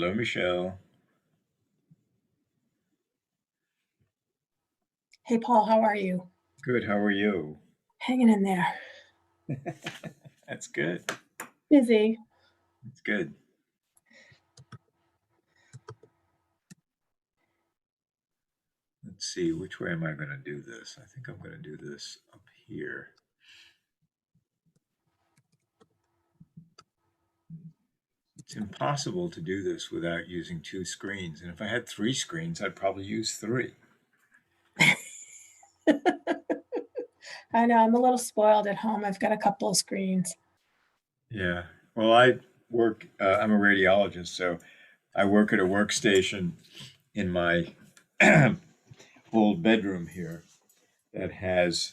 Hello, Michelle. Hey, Paul, how are you? Good. How are you? Hanging in there. That's good. Busy. That's good. Let's see, which way am I going to do this? I think I'm going to do this up here. It's impossible to do this without using two screens. And if I had three screens, I'd probably use three. I know, I'm a little spoiled at home. I've got a couple of screens. Yeah. Well, I'm a radiologist, so I work at a workstation in my old bedroom here that has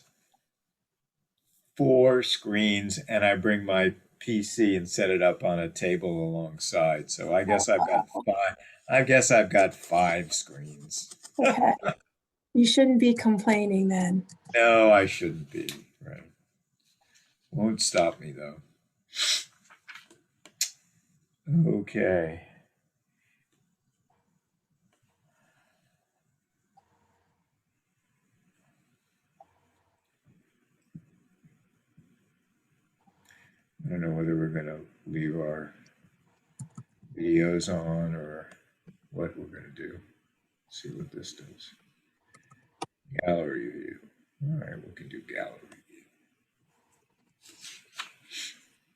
four screens, and I bring my PC and set it up on a table alongside. So I guess I've got five. I guess I've got five screens. Okay. You shouldn't be complaining then. No, I shouldn't be. Right. Won't stop me though. Okay. I don't know whether we're going to leave our videos on or what we're going to do. See what this does. Gallery view. All right, we can do gallery view.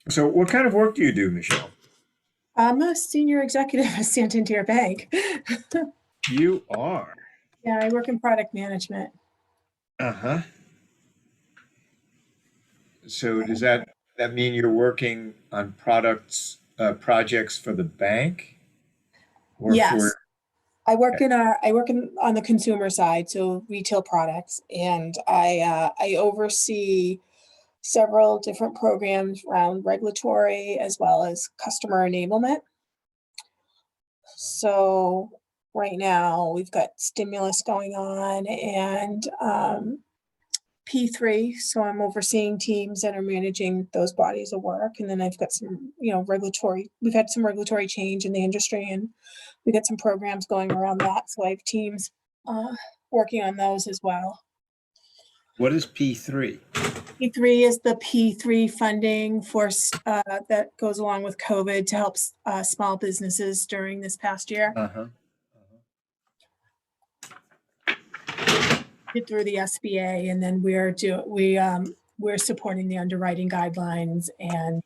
So, what kind of work do you do, Michelle? I'm a senior executive at Santander Bank. You are. Yeah, I work in product management. Uh-huh. So does that mean you're working on projects for the bank or Yes, for, I work on the consumer side, so retail products, and I oversee several different programs around regulatory as well as customer enablement. So right now we've got stimulus going on and P3. So I'm overseeing teams that are managing those bodies of work. And then I've got some, we've had some regulatory change in the industry and we got some programs going around that. So I have teams working on those as well. what is P3? P3 is the P3 funding for that goes along with COVID to help small businesses during this past year. Uh-huh. Through the SBA, and then we're supporting the underwriting guidelines, and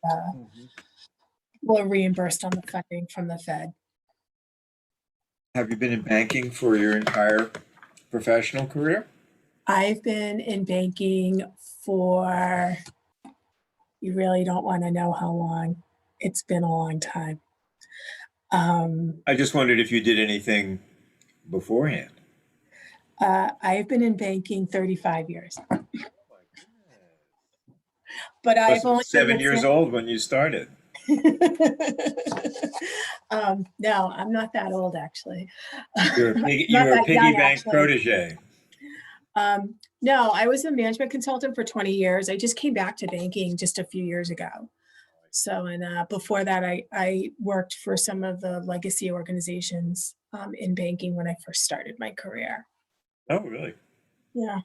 we're reimbursed on the funding from the Fed. Have you been in banking for your entire professional career? I've been in banking for, you really don't want to know how long. It's been a long time. I just wondered if you did anything beforehand. I've been in banking 35 years. Oh my goodness. But Must I've have been only been 7 years old when you started. No, I'm not that old, actually. You're a that piggy young, bank actually. protege. No, I was a management consultant for 20 years. I just came back to banking just a few years ago. So, and before that, I worked for some of the legacy organizations in banking when I first started my career. Oh, really? Yeah.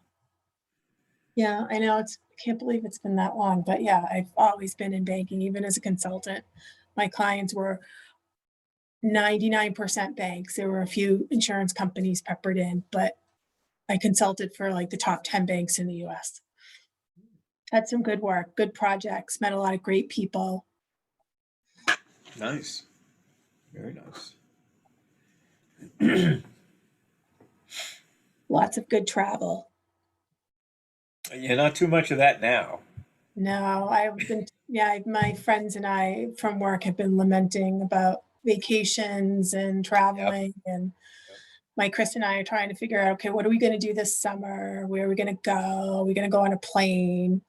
Yeah, I know, I can't believe it's been that long, but yeah, I've always been in banking, even as a consultant. My clients were 99% banks. There were a few insurance companies peppered in, but I consulted for like the top 10 banks in the US. Had some good work, good projects, met a lot of great people. Nice. Very nice. Lots of good travel. Yeah, not too much of that now. No, my friends and I from work have been lamenting about vacations and Yep. traveling, and Yep. Chris and I are trying to figure out, okay, what are we going to do this summer? Where are we going to go? Are we going to go on a plane?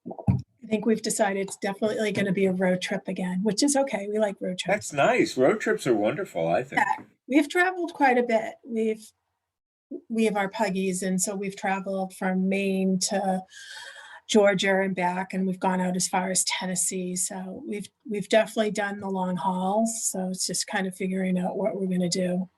I think we've decided it's definitely going to be a road trip again, which is okay. We like road trips. That's nice. Road trips are wonderful, I think. Yeah, we've traveled quite a bit. We have our puggies, and so we've traveled from Maine to Georgia and back, and we've gone out as far as Tennessee. So we've definitely done the long hauls. So it's just kind of figuring out what we're going to do.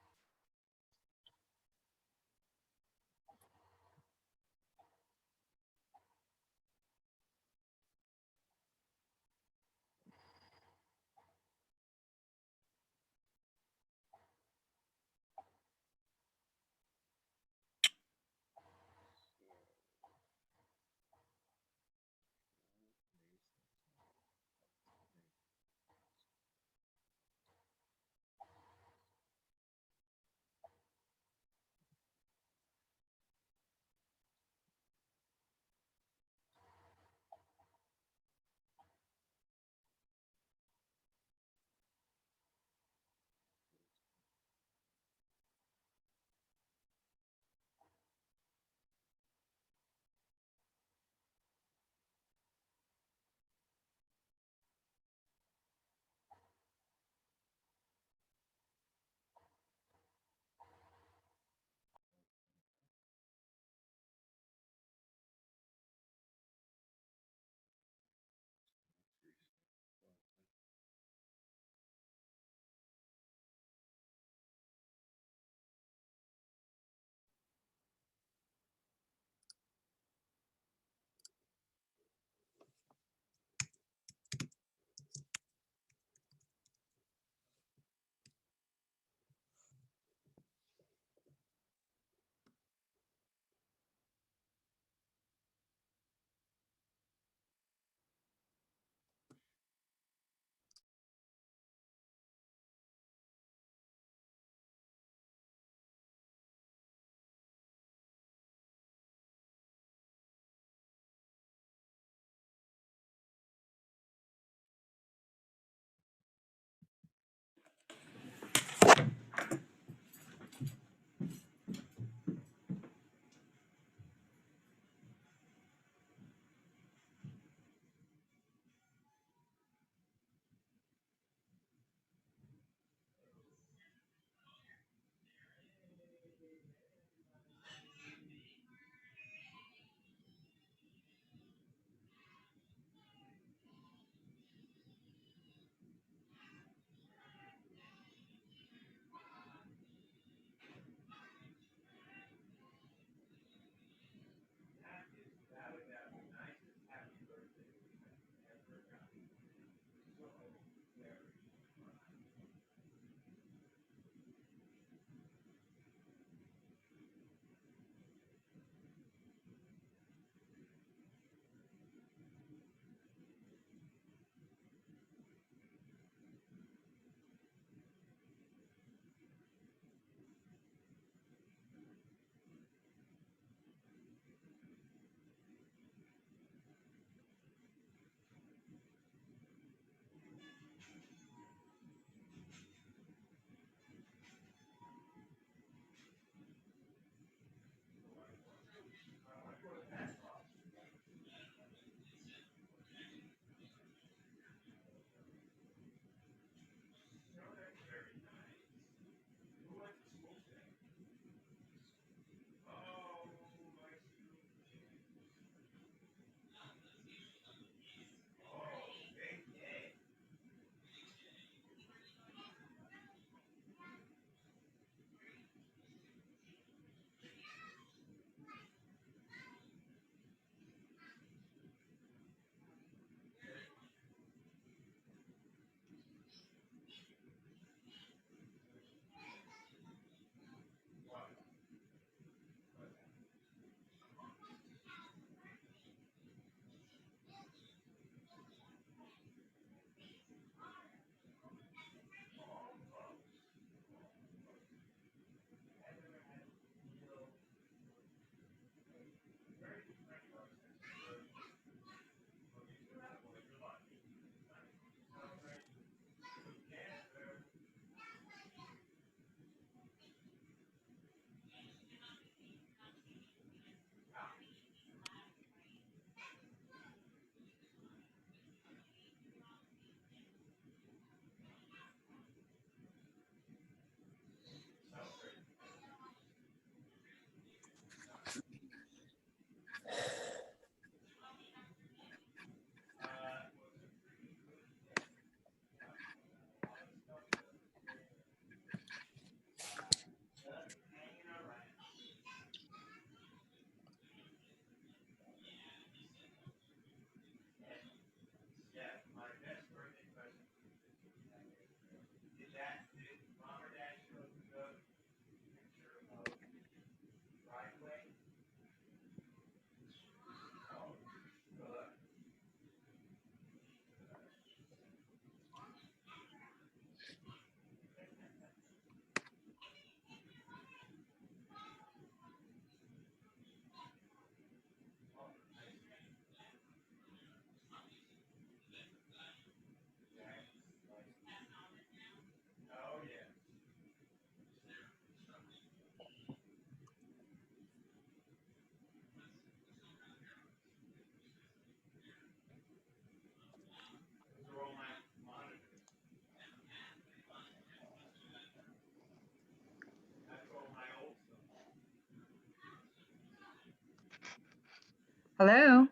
Hello.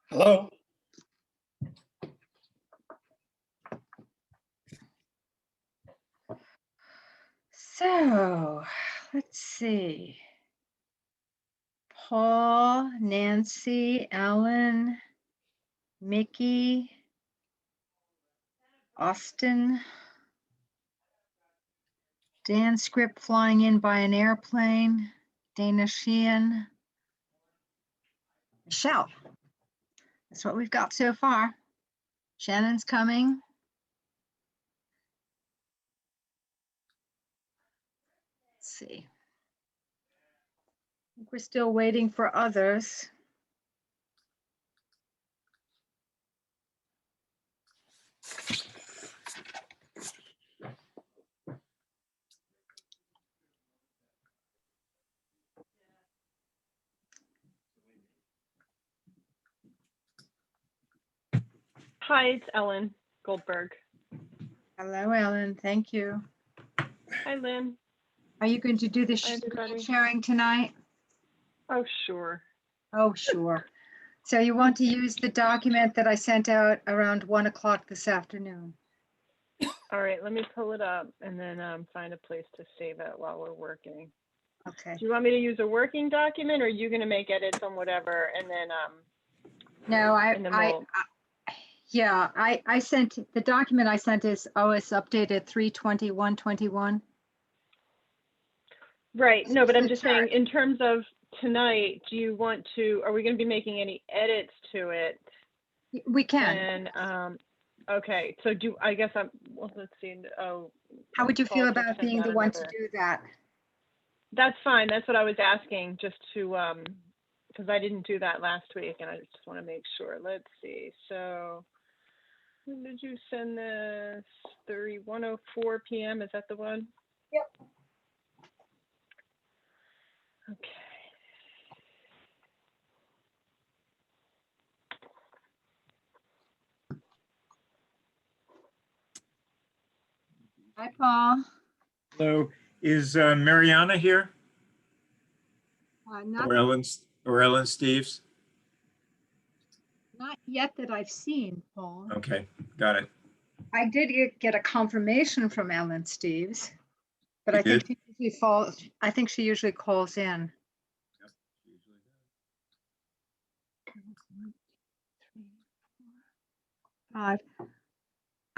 Hello. So let's see. Paul, Nancy, Ellen, Mickey, Austin, Dan Script flying in by an airplane, Dana Sheehan, Michelle. That's what we've got so far. Shannon's coming. Let's see. I think we're still waiting for others. Hi, it's Ellen Goldberg. Hello, Ellen. Thank you. Hi, Lynn. Are you going to do the Hi, everybody. sharing tonight? Oh, sure. Oh, sure. So you want to use the document that I sent out around 1 o'clock this afternoon? All right, let me pull it up and then find a place to save it while we're working. Okay. Do you want me to use a working document, or are you going to make edits on whatever and then No, we'll... I sent, the document I sent is OS updated 3/21/21. Right. No, but I'm The just chart. saying, in terms of tonight, do you want to, are we going to be making any edits to it? We can. And okay, so I guess well, let's see. Oh, How would you Paul feel just about sent being out the one to another. do that? That's fine. That's what I was asking, just to, because I didn't do that last week and I just want to make sure. Let's see. So when did you send this? 1:04 p.m. Is that the one? Yep. Okay. Hi, Paul. Hello, is Mariana here? Not, Or Ellen Steves? not yet that I've seen, Paul. Okay, got it. I did get a confirmation from Ellen Steves, but You I think did? she usually falls, I think she usually calls in. Five.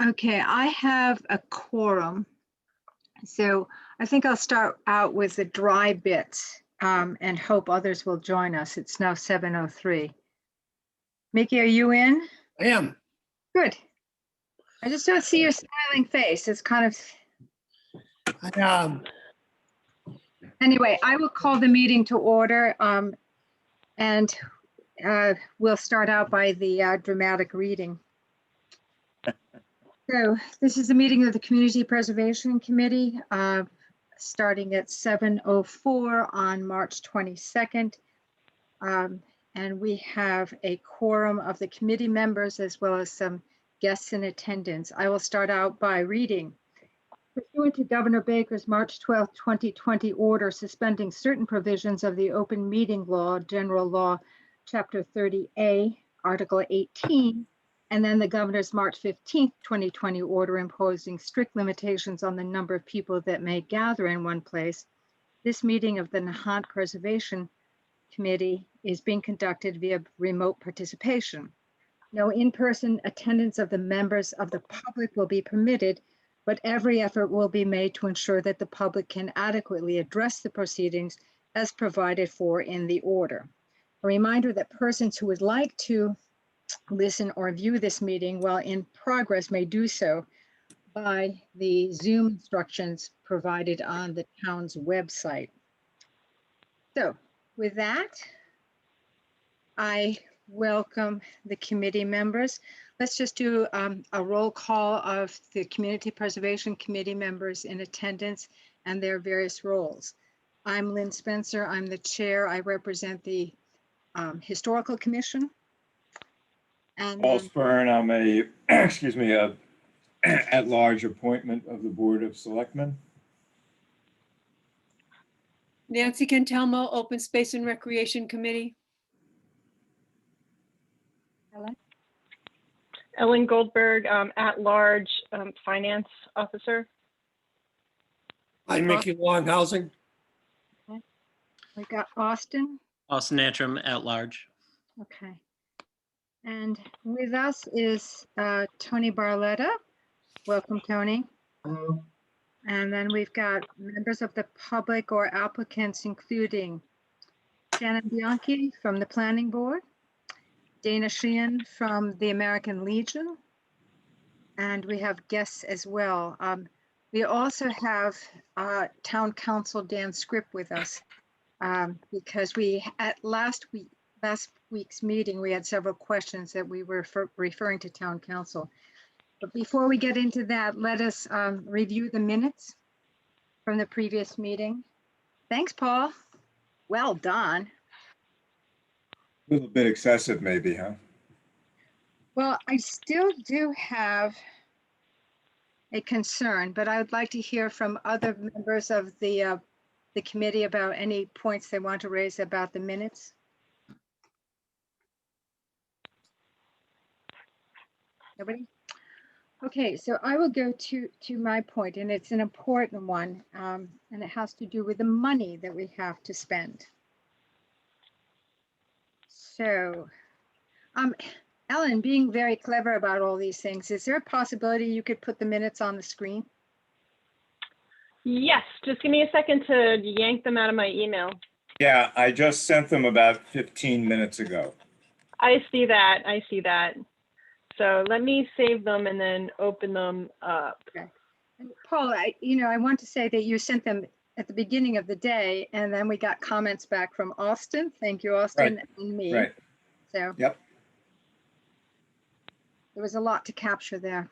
Okay, I have a quorum. So I think I'll start out with the dry bits and hope others will join us. It's now 7:03. Mickey, are you in? I am. Good. I just don't see your smiling face. It's kind of, anyway, I will call the meeting to order and we'll start out by the dramatic reading. So this is the meeting of the Community Preservation Committee starting at 7:04 on March 22nd. And we have a quorum of the committee members as well as some guests in attendance. I will start out by reading. Pursuant to Governor Baker's March 12, 2020 order suspending certain provisions of the Open Meeting Law, General Law, Chapter 30A, Article 18, and then the governor's March 15, 2020 order imposing strict limitations on the number of people that may gather in one place, this meeting of the Nahant Preservation Committee is being conducted via remote participation. No in-person attendance of the members of the public will be permitted, but every effort will be made to ensure that the public can adequately address the proceedings as provided for in the order. A reminder that persons who would like to listen or view this meeting while in progress may do so by the Zoom instructions provided on the town's website. So with that, I welcome the committee members. Let's just do a roll call of the Community Preservation Committee members in attendance and their various roles. I'm Lynn Spencer. I'm the chair. I represent the Historical Commission. And Paul then, Spurn, I'm a, excuse me, a at-large appointment of the Board of Selectmen. Nancy Cantelmo, Open Space and Recreation Committee. Ellen? Ellen Goldberg, at-large finance officer. I'm Mickey Long, Housing. We got Austin. Austin Antrim at large. Okay. And with us is Tony Barletta. Welcome, Tony. Hello. And then we've got members of the public or applicants, including Shannon Bianchi from the Planning Board, Dana Sheehan from the American Legion, and we have guests as well. We also have Town Council Dan Scripp with us because at last week's meeting, we had several questions that we were referring to Town Council. But before we get into that, let us review the minutes from the previous meeting. Thanks, Paul. Well done. A little bit excessive maybe, huh? Well, I still do have a concern, but I would like to hear from other members of the committee about any points they want to raise about the minutes. Nobody? Okay, so I will go to my point, and it's an important one, and it has to do with the money that we have to spend. So, Ellen, being very clever about all these things, is there a possibility you could put the minutes on the screen? Yes, just give me a second to yank them out of my email. Yeah, I just sent them about 15 minutes ago. I see that. I see that. So let me save them and then open them up. Okay. And Paul, I want to say that you sent them at the beginning of the day, and then we got comments back from Austin. Thank you, Austin, and me. Right. So Yep. there was a lot to capture there.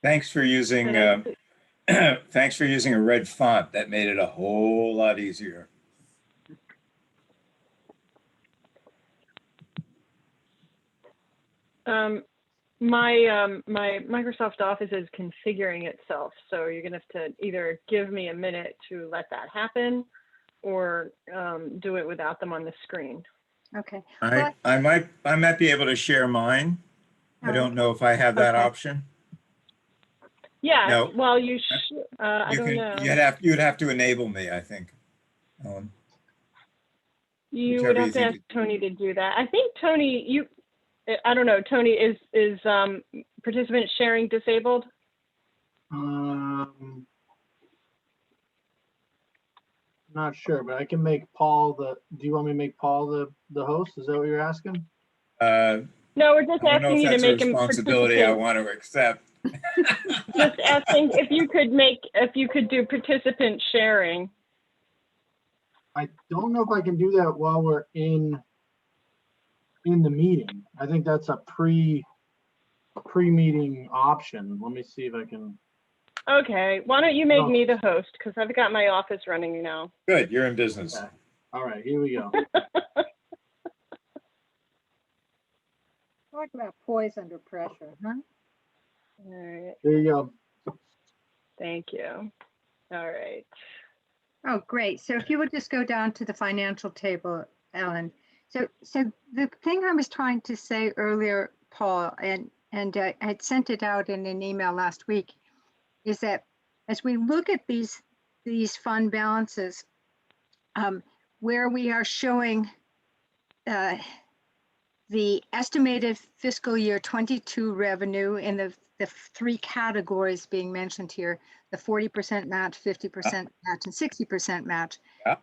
Thanks for using thanks for using a red font. That made it a whole lot easier. My Microsoft Office is configuring itself, so you're gonna have to either give me a minute to let that happen, or do it without them on the screen. Okay. I might be able to share mine. I don't know if I have that Okay. option. Yeah. No. Well, you should. I don't know. You'd have to enable me, I think. You whichever would you have to think ask Tony to do that. I think Tony, I don't know. Tony, is participant sharing disabled? Not sure, but I can make Paul do you want me to make Paul the host? Is that what you're asking? No, we're just I don't know asking if you to that's a make him responsibility I participant. want to accept. Just asking if you could do participant sharing. I don't know if I can do that while we're in the meeting. I think that's a pre-meeting option. Let me see if I can. Okay, why don't you make No. me the host, because I've got my office running now. Good, you're in business. Okay. All right, here we go. Talk about poise under pressure, huh? All right, There you go. thank you. All right. Oh, great. So if you would just go down to the financial table, Ellen. So the thing I was trying to say earlier, Paul, and I had sent it out in an email last week, is that as we look at these fund balances, where we are showing the estimated fiscal year 22 revenue in the three categories being mentioned here, the 40% match, 50% match, and 60% match. Yeah.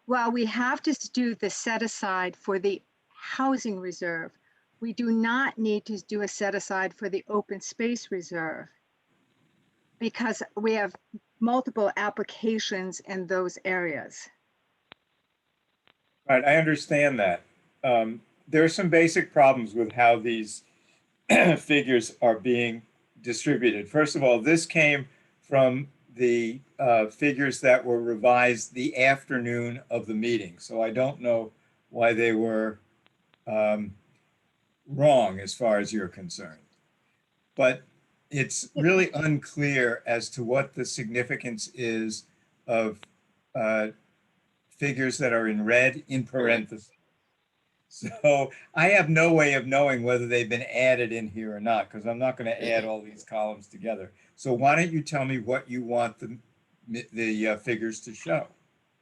While we have to do the set aside for the housing reserve, we do not need to do a set aside for the open space reserve because we have multiple applications in those areas. Right, I understand that. There are some basic problems with how these figures are being distributed. First of all, this came from the figures that were revised the afternoon of the meeting. So I don't know why they were wrong as far as you're concerned. But it's really unclear as to what the significance is of figures that are in red in parentheses. So I have no way of knowing whether they've been added in here or not, because I'm not going to add all these columns together. So why don't you tell me what you want the figures to show?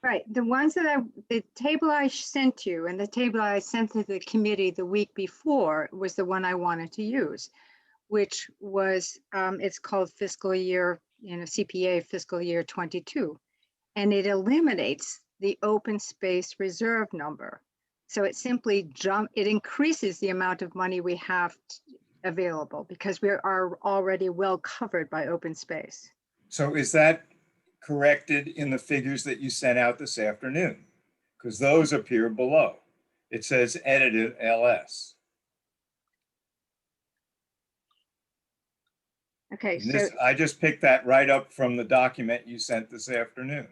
Right, the ones that the table I sent you and the table I sent to the committee the week before was the one I wanted to use, which was, it's called fiscal year, CPA fiscal year 22. And it eliminates the open space reserve number. So it simply it increases the amount of money we have available because we are already well covered by open space. So is that corrected in the figures that you sent out this afternoon? Because those appear below. It says edited LS. Okay, And this, I just picked that right up from the document you sent this afternoon.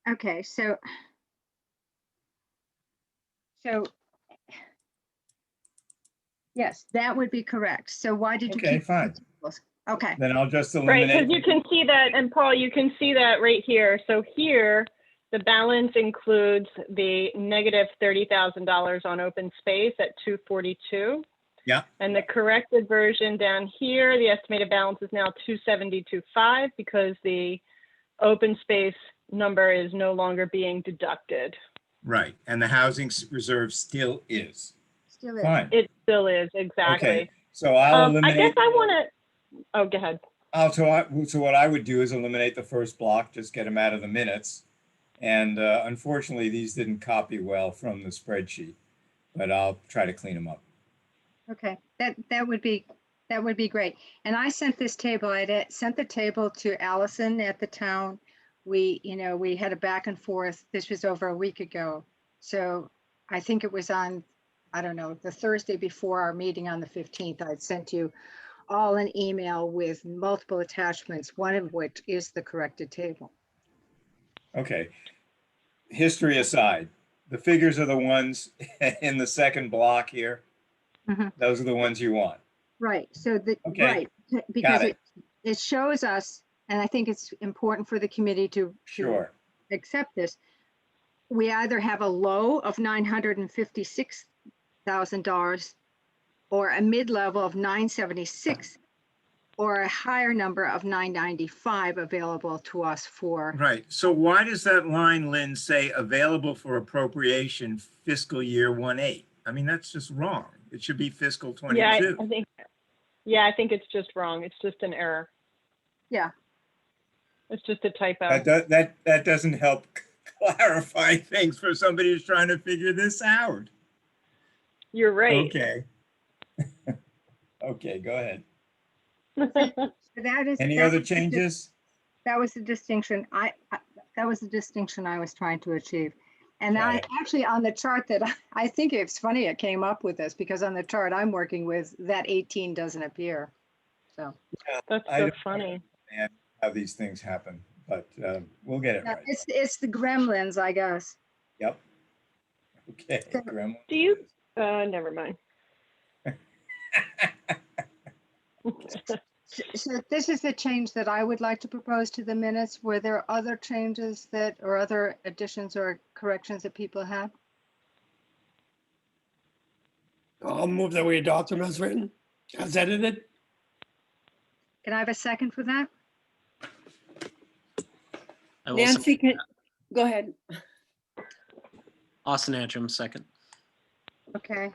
Okay, so yes, that would be correct. So why did you Okay, keep? fine. Okay, Then I'll just Right, eliminate. because you can see that, and Paul, you can see that right here. So here, the balance includes the negative $30,000 on open space at 242. Yeah. And the corrected version down here, the estimated balance is now 272.5 because the open space number is no longer being deducted. Right, and the housing reserve still is. still is. Fine. It still is, exactly. Okay, so I'll eliminate. I guess I want to, oh, go ahead. So what I would do is eliminate the first block, just get them out of the minutes. And unfortunately, these didn't copy well from the spreadsheet, but I'll try to clean them up. Okay, that would be great. And I sent this table, I sent the table to Allison at the town. We had a back and forth. This was over a week ago. So I think it was on, I don't know, the Thursday before our meeting on the 15th, I'd sent you all an email with multiple attachments, one of which is the corrected table. Okay. History aside, the figures are the ones in the second block here. Mhm. Those are the ones you want. Right, so Okay. right, because Got it. it shows us, and I think it's important for the committee to Sure. accept this. We either have a low of $956,000 or a mid-level of 976 or a higher number of 995 available to us for. Right. So why does that line, Lynn, say available for appropriation fiscal year 18? I mean, that's just wrong. It should be fiscal 22. I think it's just wrong. It's just an error. Yeah. It's just a typo. That doesn't help clarify things for somebody who's trying to figure this out. You're right. Okay. Okay, go ahead. That is. Any other changes? That was the distinction that was the distinction I was trying to achieve. And Got I it. actually, on the chart that I think it's funny it came up with this, because on the chart I'm working with, that 18 doesn't appear. So That's I so don't funny. understand how these things happen, but we'll get it yeah, right. it's the gremlins, I guess. Yep. Okay, So- Grandma. Do you, never mind. So this is the change that I would like to propose to the minutes. Were there other changes or other additions or corrections that people have? I'll move that we adopt them as written, as edited. Can I have a second for that? I will second Nancy, go ahead. Austin Antrim, second. Okay.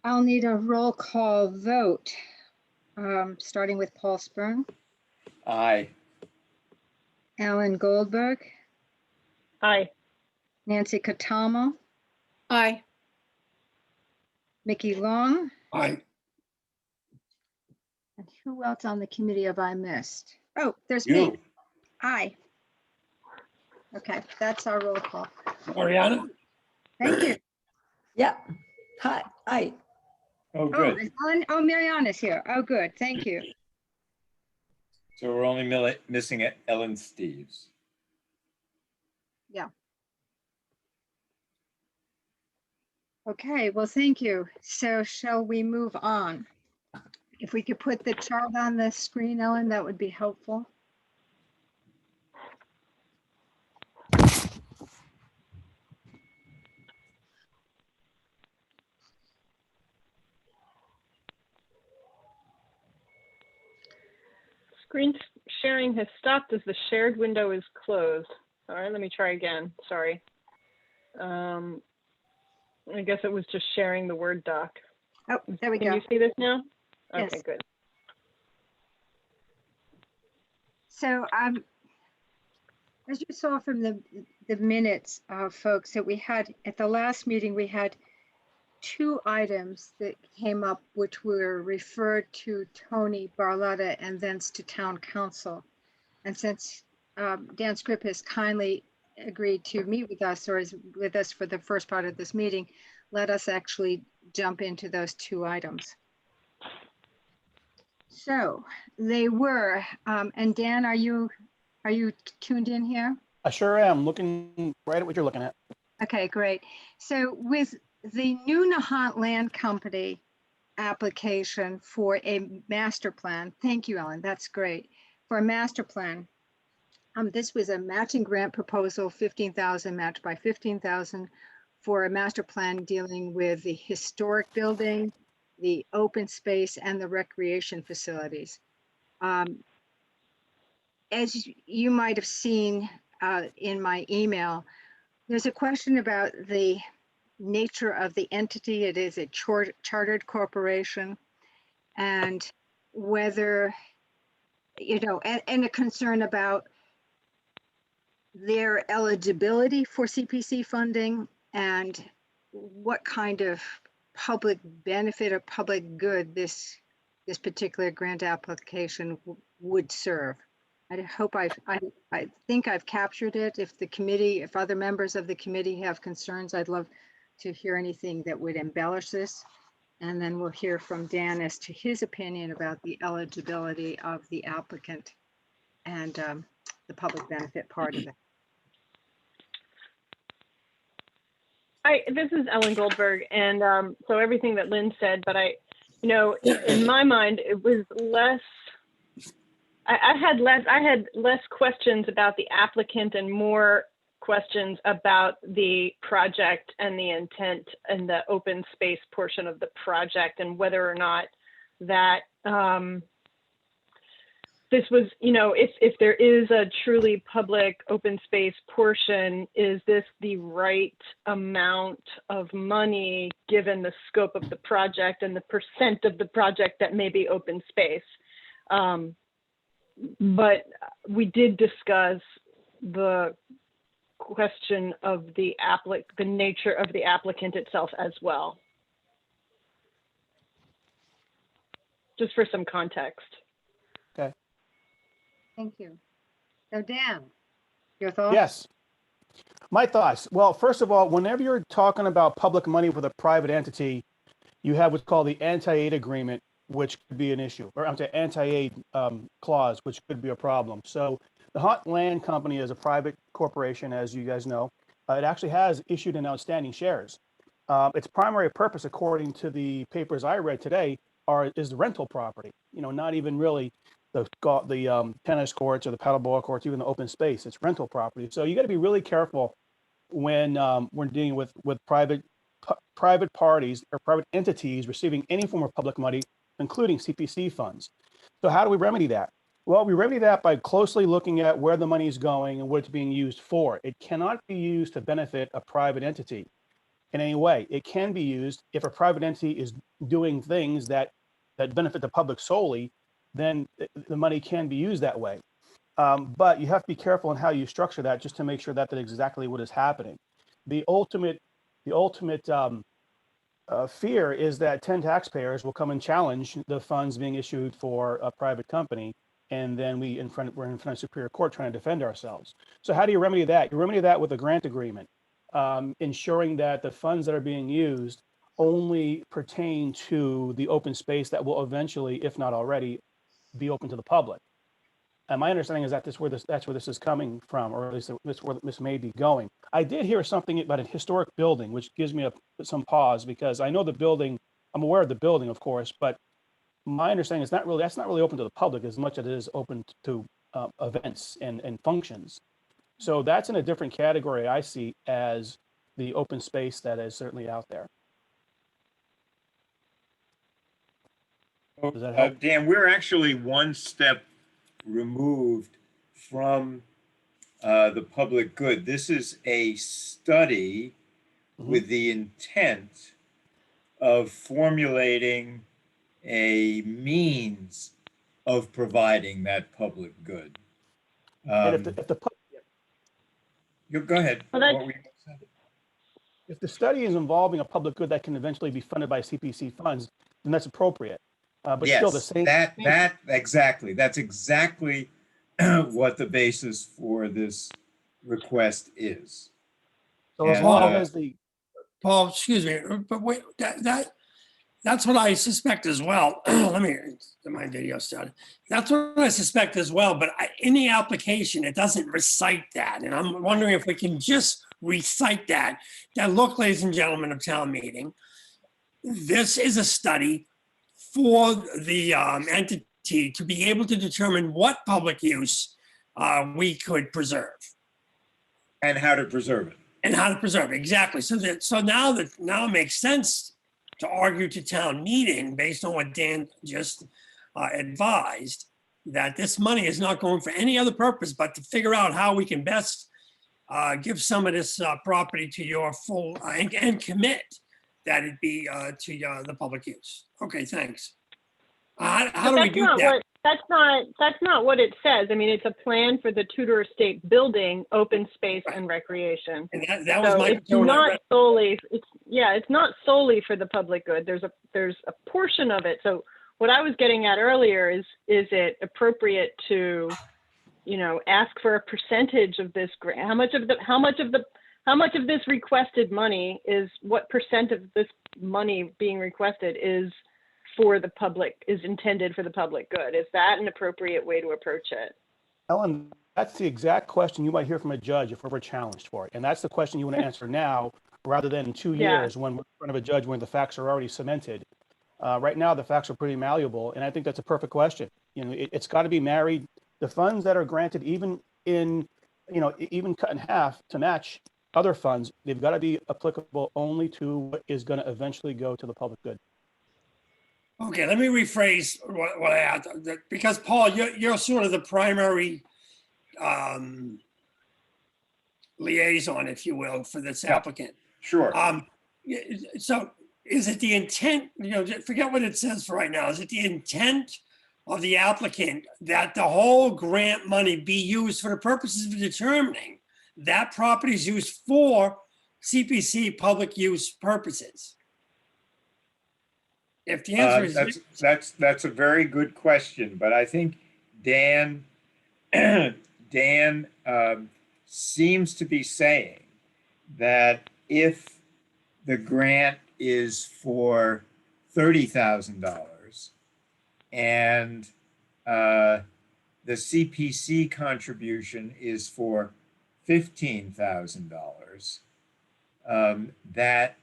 I'll need a roll call vote, starting with Paul Spurn, Aye. Alan Goldberg, Aye. Nancy Catamo, Aye. Mickey Long, Aye. and who else on the committee have I missed? Oh, there's me. You. Aye. Okay, that's our roll call. Mariana? Thank you. Yeah. Hi. Aye. Oh, Oh, good. is Mariana's here. Oh, good. Thank you. So we're only missing Ellen Steves. Okay, well, thank you. So shall we move on? If we could put the chart on the screen, Ellen, that would be helpful. Screen sharing has stopped as the shared window is closed. All right, let me try again. Sorry. I guess it was just sharing the Word doc. Oh, there we Can go. you see this now? Yes. Okay, good. So as you saw from the minutes, folks, that we had at the last meeting, we had 2 items that came up, which were referred to Tony Barletta and thence to town council. And since Dan Scripp has kindly agreed to meet with us, or is with us for the first part of this meeting, let us actually jump into those 2 items. So they were, and Dan, are you tuned in here? I sure am, looking right at what you're looking at. Okay, great. So with the new Nahant Land Company application for a master plan, thank you, Ellen, that's great. For a master plan, this was a matching grant proposal, 15,000 matched by 15,000 for a master plan dealing with the historic building, the open space, and the recreation facilities. As you might have seen in my email, there's a question about the nature of the entity. It is a chartered corporation, and whether, and a concern about their eligibility for CPC funding and what kind of public benefit or public good this particular grant application would serve. I hope I think I've captured it. If other members of the committee have concerns, I'd love to hear anything that would embellish this. And then we'll hear from Dan as to his opinion about the eligibility of the applicant and the public benefit part of it. This is Ellen Goldberg, and so everything that Lynn said, but in my mind, it was less. I had less questions about the applicant and more questions about the project and the intent and the open space portion of the project, and whether or not that this was, if there is a truly public open space portion, is this the right amount of money given the scope of the project and the percent of the project that may be open space? But we did discuss the question of the nature of the applicant itself as well. Just for some context. Okay. Thank you. So Dan, your thoughts? Yes. My thoughts. Well, first of all, whenever you're talking about public money with a private entity, you have what's called the anti-aid agreement, which could be an issue, or anti-aid clause, which could be a problem. So the Nahant Land Company is a private corporation, as you guys know. It actually has issued an outstanding shares. Its primary purpose, according to the papers I read today, is the rental property. Not even really the tennis courts or the paddleball courts, even the open space. It's rental property. So you got to be really careful when we're dealing with private parties or private entities receiving any form of public money, including CPC funds. So how do we remedy that? Well, we remedy that by closely looking at where the money is going and what it's being used for. It cannot be used to benefit a private entity in any way. It can be used if a private entity is doing things that benefit the public solely, then the money can be used that way. But you have to be careful in how you structure that, just to make sure that that's exactly what is happening. The ultimate fear is that 10 taxpayers will come and challenge the funds being issued for a private company, and then we're in front of Superior Court trying to defend ourselves. So how do you remedy that? You remedy that with a grant agreement, ensuring that the funds that are being used only pertain to the open space that will eventually, if not already, be open to the public. And my understanding is that that's where this is coming from, or at least that's where this may be going. I did hear something about a historic building, which gives me some pause, because I know the building, I'm aware of the building, of course, but my understanding is that's not really open to the public as much as it is open to events and functions. So that's in a different category I see as the open space that is certainly out there. Does that help? Dan, we're actually one step removed from the public good. This is a study with the intent of formulating a means of providing that public good. And if the You go ahead. Well, that's- What were you gonna say? if the study is involving a public good that can eventually be funded by CPC funds, then that's appropriate. But still, the Yes, same. that exactly. That's exactly what the basis for this request is. So as and, long as the Paul, excuse me, but wait, that's what I suspect as well. Let me get my video started. That's what I suspect as well, but in the application, it doesn't recite that. And I'm wondering if we can just recite that. That look, ladies and gentlemen of town meeting, this is a study for the entity to be able to determine what public use we could preserve. And how to preserve it. And how to preserve it, exactly. So now it makes sense to argue to town meeting based on what Dan just advised, that this money is not going for any other purpose but to figure out how we can best give some of this property to your full and commit that it be to the public use. Okay, thanks. How do we do that? That's not what it says. I mean, it's a plan for the Tudor Estate building, open space and recreation. And that was So my it's concern when I not read it. solely, it's not solely for the public good. There's a portion of it. So what I was getting at earlier is it appropriate to, ask for a percentage of this grant? How much of this requested money is, what percent of this money being requested is for the public, is intended for the public good? Is that an appropriate way to approach it? Ellen, that's the exact question you might hear from a judge if we're ever challenged for it. And that's the question you want to answer now, rather than in 2 Yeah. years when we're in front of a judge when the facts are already cemented. Right now, the facts are pretty malleable, and I think that's a perfect question. It's got to be married. The funds that are granted, even cut in half to match other funds, they've got to be applicable only to what is going to eventually go to the public good. Okay, let me rephrase what I had, because Paul, you're sort of the primary liaison, if you will, for this applicant. Sure. So is it the intent, forget what it says for right now. Is it the intent of the applicant that the whole grant money be used for the purposes of determining that property is used for CPC public use purposes? If the answer is that's a very good question, but I think Dan seems to be saying that if the grant is for $30,000 and the CPC contribution is for $15,000, that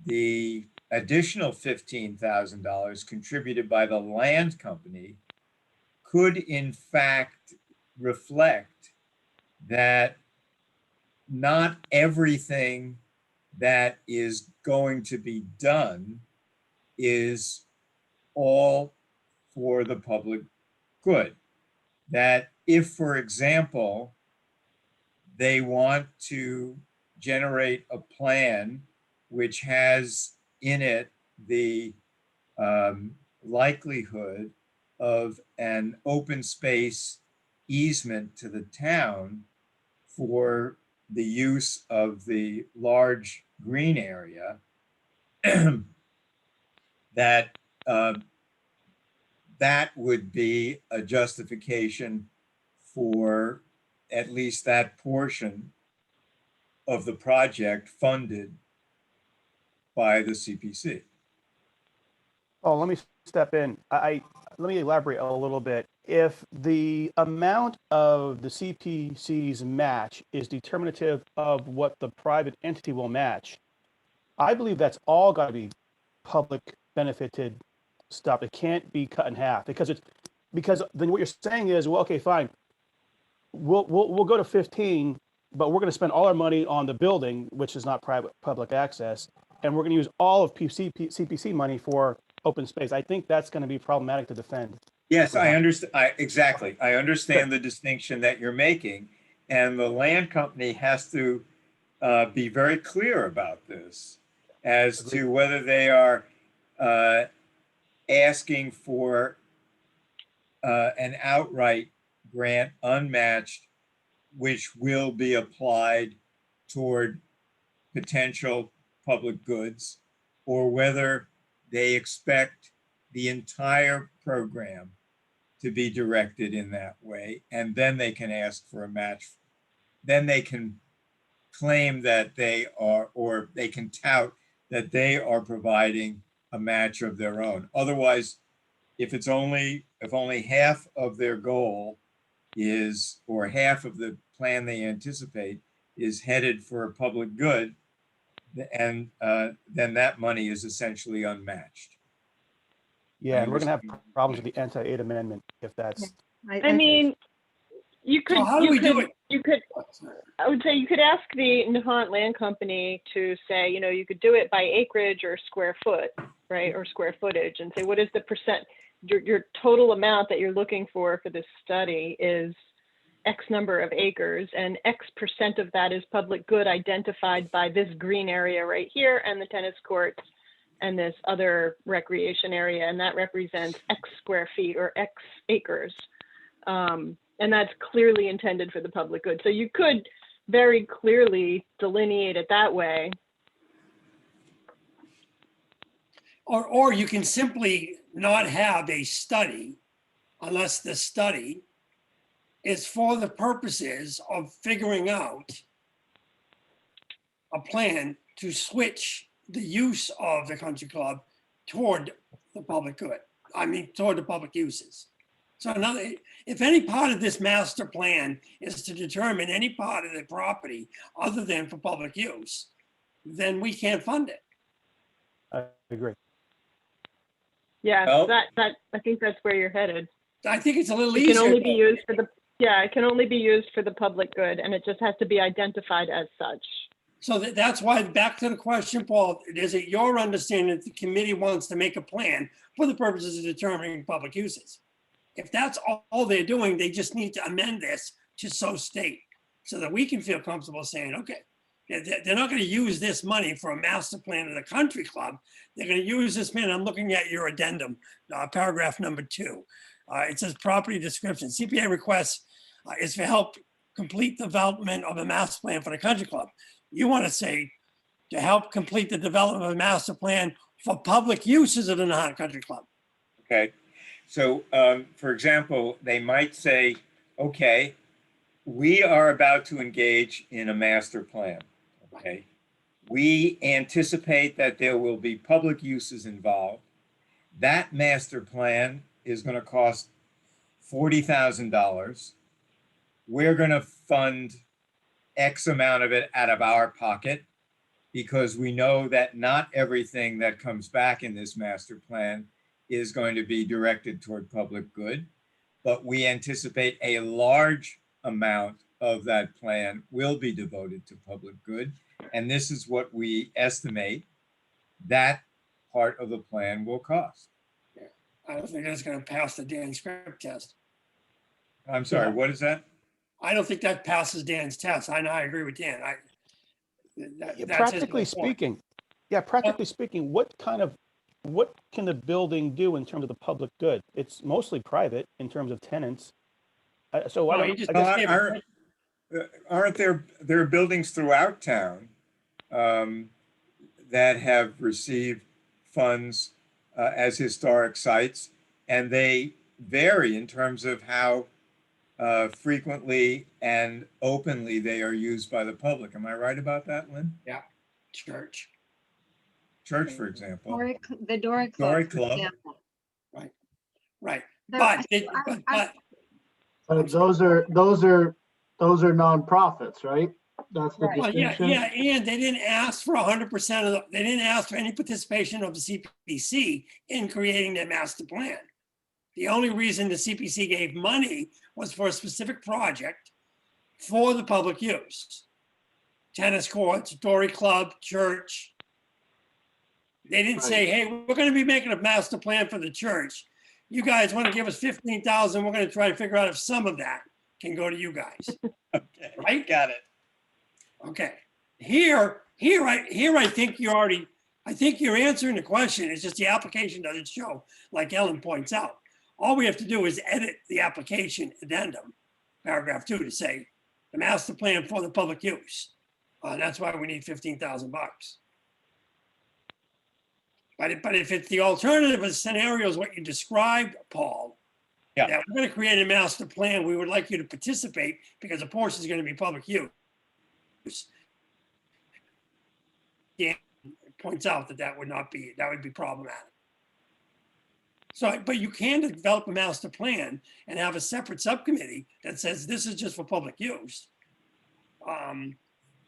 the additional $15,000 contributed by the land company could in fact reflect that not everything that is going to be done is all for the public good. That if, for example, they want to generate a plan which has in it the likelihood of an open space easement to the town for the use of the large green area, that that would be a justification for at least that portion of the project funded by the CPC. Oh, let me step in. Let me elaborate a little bit. If the amount of the CPC's match is determinative of what the private entity will match, I believe that's all got to be public benefited stopped. It can't be cut in half because then what you're saying is, well, okay, fine. We'll go to 15, but we're going to spend all our money on the building, which is not private public access, and we're going to use all of CPC money for open space. I think that's going to be problematic to defend. Yes, I understand. Exactly. I understand the distinction that you're making, and the land company has to be very clear about this as to whether they are asking for an outright grant unmatched, which will be applied toward potential public goods, or whether they expect the entire program to be directed in that way, and then they can ask for a match. Then they can claim that they are, or they can tout that they are providing a match of their own. Otherwise, if only half of their goal is, or half of the plan they anticipate is headed for a public good, and then that money is essentially unmatched. Yeah, and we're going to have problems with the anti-aid amendment if that's. I mean, you could, So how do we do it? I would say you could ask the Nahant Land Company to say, you know, you could do it by acreage or square foot, right? Or square footage, and say, what is the percent, your total amount that you're looking for this study is X number of acres, and X percent of that is public good identified by this green area right here and the tennis courts and this other recreation area, and that represents X square feet or X acres. And that's clearly intended for the public good. So you could very clearly delineate it that way. Or you can simply not have a study unless the study is for the purposes of figuring out a plan to switch the use of the country club toward the public good. I mean, toward the public uses. So if any part of this master plan is to determine any part of the property other than for public use, then we can't fund it. I agree. Yeah, Well- that I think that's where you're headed. I think it's a little It easier. can only be used for it can only be used for the public good, and it just has to be identified as such. So that's why, back to the question, Paul, is it your understanding that the committee wants to make a plan for the purposes of determining public uses? If that's all they're doing, they just need to amend this to so state, so that we can feel comfortable saying, okay, they're not going to use this money for a master plan of the country club. They're going to use this money. I'm looking at your addendum, paragraph number 2. It says property description. CPA requests is for help complete development of a master plan for the country club. You want to say to help complete the development of a master plan for public uses of the Nahant Country Club. Okay, so for example, they might say, okay, we are about to engage in a master plan. Okay, we anticipate that there will be public uses involved. That master plan is going to cost $40,000. We're going to fund X amount of it out of our pocket, because we know that not everything that comes back in this master plan is going to be directed toward public good, but we anticipate a large amount of that plan will be devoted to public good. And this is what we estimate that part of the plan will cost. I don't think that's going to pass the Dan script test. I'm sorry, what is that? I don't think that passes Dan's test. I know, I agree with Dan. Practically speaking, what can the building do in terms of the public good? It's mostly private in terms of tenants. So No, I you don't, just- I guess, Aren't there buildings throughout town that have received funds as historic sites, and they vary in terms of how frequently and openly they are used by the public. Am I right about that, Lynn? Church. Church, for example. The Dory Club. Dory for Club. example. Right. So But, I- Those are nonprofits, right? That's the Right. Well, yeah, distinction. yeah, and they didn't ask for 100% of the, they didn't ask for any participation of the CPC in creating their master plan. The only reason the CPC gave money was for a specific project for the public use. Tennis courts, Dory Club, church. They didn't say, hey, we're gonna be making a master plan for the church. You guys wanna give us 15,000, we're gonna try to figure out if some of that can go to you guys. Okay, Right? got it. Okay, here I think you already, I think you're answering the question. It's just the application doesn't show, like Ellen points out. All we have to do is edit the application addendum, paragraph 2, to say the master plan for the public use. That's why we need 15,000 bucks. But if it's the alternative of scenarios, what you described, Paul, Yeah. that we're going to create a master plan, we would like you to participate because a portion is going to be public use. Dan points out that would not be, that would be problematic. So, but you can develop a master plan and have a separate subcommittee that says this is just for public use.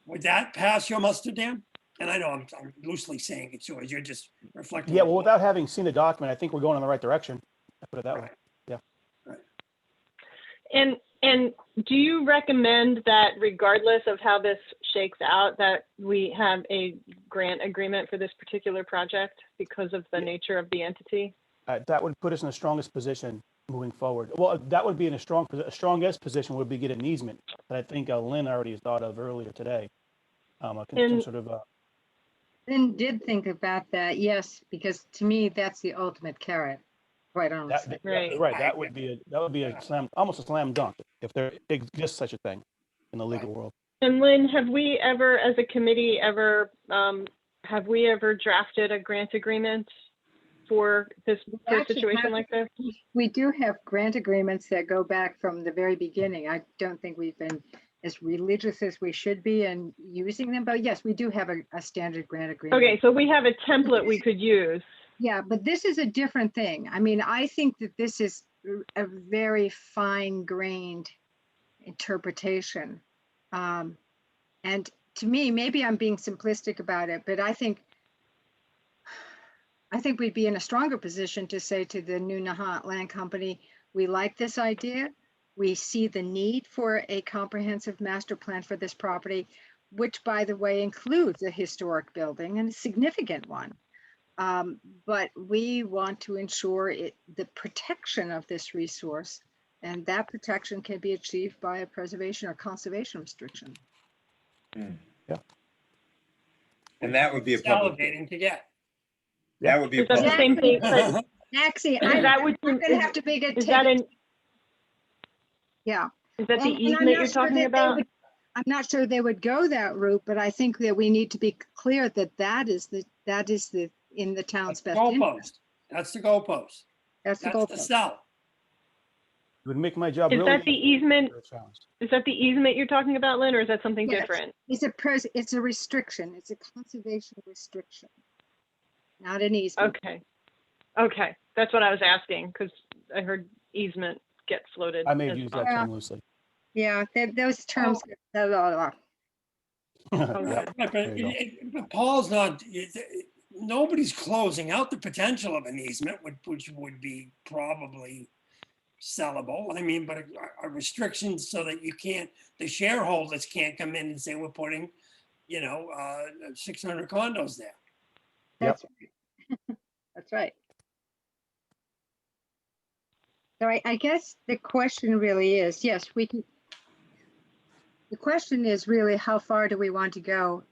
Would that pass your muster, Dan? And I know I'm loosely saying it's yours. You're just reflecting. Yeah, well, without having seen the document, I think we're going in the right direction. I put it that way. Right. Yeah. Right. And do you recommend that regardless of how this shakes out, that we have a grant agreement for this particular project because of the nature of the entity? That would put us in the strongest position moving forward. Well, that would be in a strongest position would be get an easement that I think Lynn already thought of earlier today. Some sort of Lynn did think about that, yes, because to me, that's the ultimate carrot, quite honestly. Right. Right. That would be a slam, almost a slam dunk if there exists such a thing in the legal world. And Lynn, have we ever, as a committee, have we ever drafted a grant agreement for a situation like this? We do have grant agreements that go back from the very beginning. I don't think we've been as religious as we should be in using them, but yes, we do have a standard grant agreement. Okay, so we have a template we could use. Yeah, but this is a different thing. I mean, I think that this is a very fine-grained interpretation. And to me, maybe I'm being simplistic about it, but I think we'd be in a stronger position to say to the new Nahant Land Company, we like this idea. We see the need for a comprehensive master plan for this property, which, by the way, includes a historic building and a significant one. But we want to ensure the protection of this resource, and that protection can be achieved by a preservation or conservation restriction. Yeah. And that would be a public. Salivating to get. That would be a Is that the public. same thing? But Actually, is that what I'm going to have to make it. is that an, Yeah. is that the And I'm easement not you're sure talking that they about? would- I'm not sure they would go that route, but I think that we need to be clear that that is in the town's That's the best interest. goalpost. That's the goalpost. That's the That's the goalpost. sell. It would make my job Is really that the easement? a challenge. Is that the easement you're talking about, Lynn, or is that something Yes. different? It's a restriction. It's a conservation restriction, not an easement. Okay. Okay, that's what I was asking because I heard easement get floated. I may have as used well. that term loosely. Yeah, those terms. Yeah. Right, but There you go. but Paul's not, nobody's closing out the potential of an easement, which would be probably sellable. I mean, but a restriction so that you can't, the shareholders can't come in and say, we're putting, 600 condos there. That's right. That's right. So I guess the question really is, yes, we can. The question is really, how far do we want to go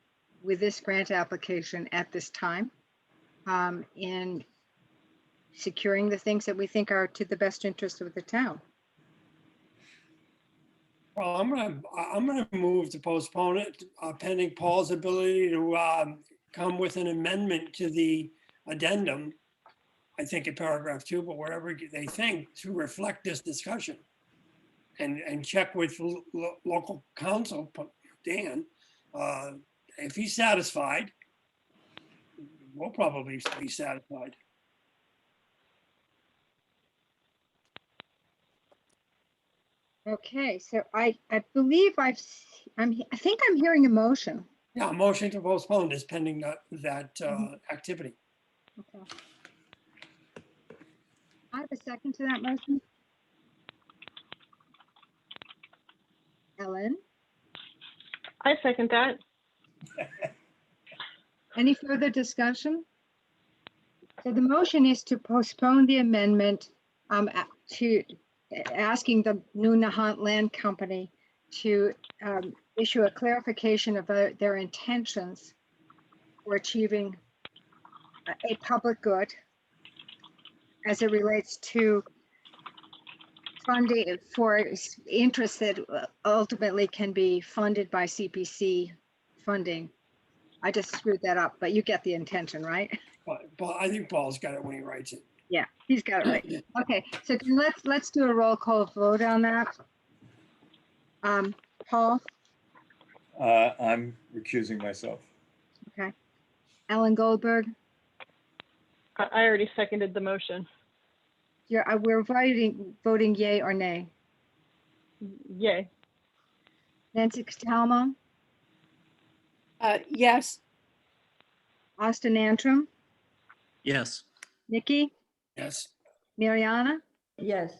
with this grant application at this time in securing the things that we think are to the best interest of the town? Well, I'm gonna move to postpone it pending Paul's ability to come with an amendment to the addendum. I think in paragraph 2, but wherever they think, to reflect this discussion. And check with local council, Dan, if he's satisfied, we'll probably be satisfied. Okay, so I believe I think I'm hearing a motion. Yeah, motion to postpone is pending that activity. Okay. I have a second to that motion. Ellen, I second that. any further discussion? So the motion is to postpone the amendment to asking the new Nahant Land Company to issue a clarification of their intentions for achieving a public good as it relates to funding for interests that ultimately can be funded by CPC funding. I just screwed that up, but you get the intention, right? But I think Paul's got it when he writes it. Yeah, he's got it right. Okay, so let's do a roll call vote on that. Paul, I'm recusing myself. okay. Ellen Goldberg, I already seconded the motion. we're voting yay or nay. Yay. Nancy Catalmo, Yes. Austin Antrim, Yes. Nikki, Yes. Mariana, Yes.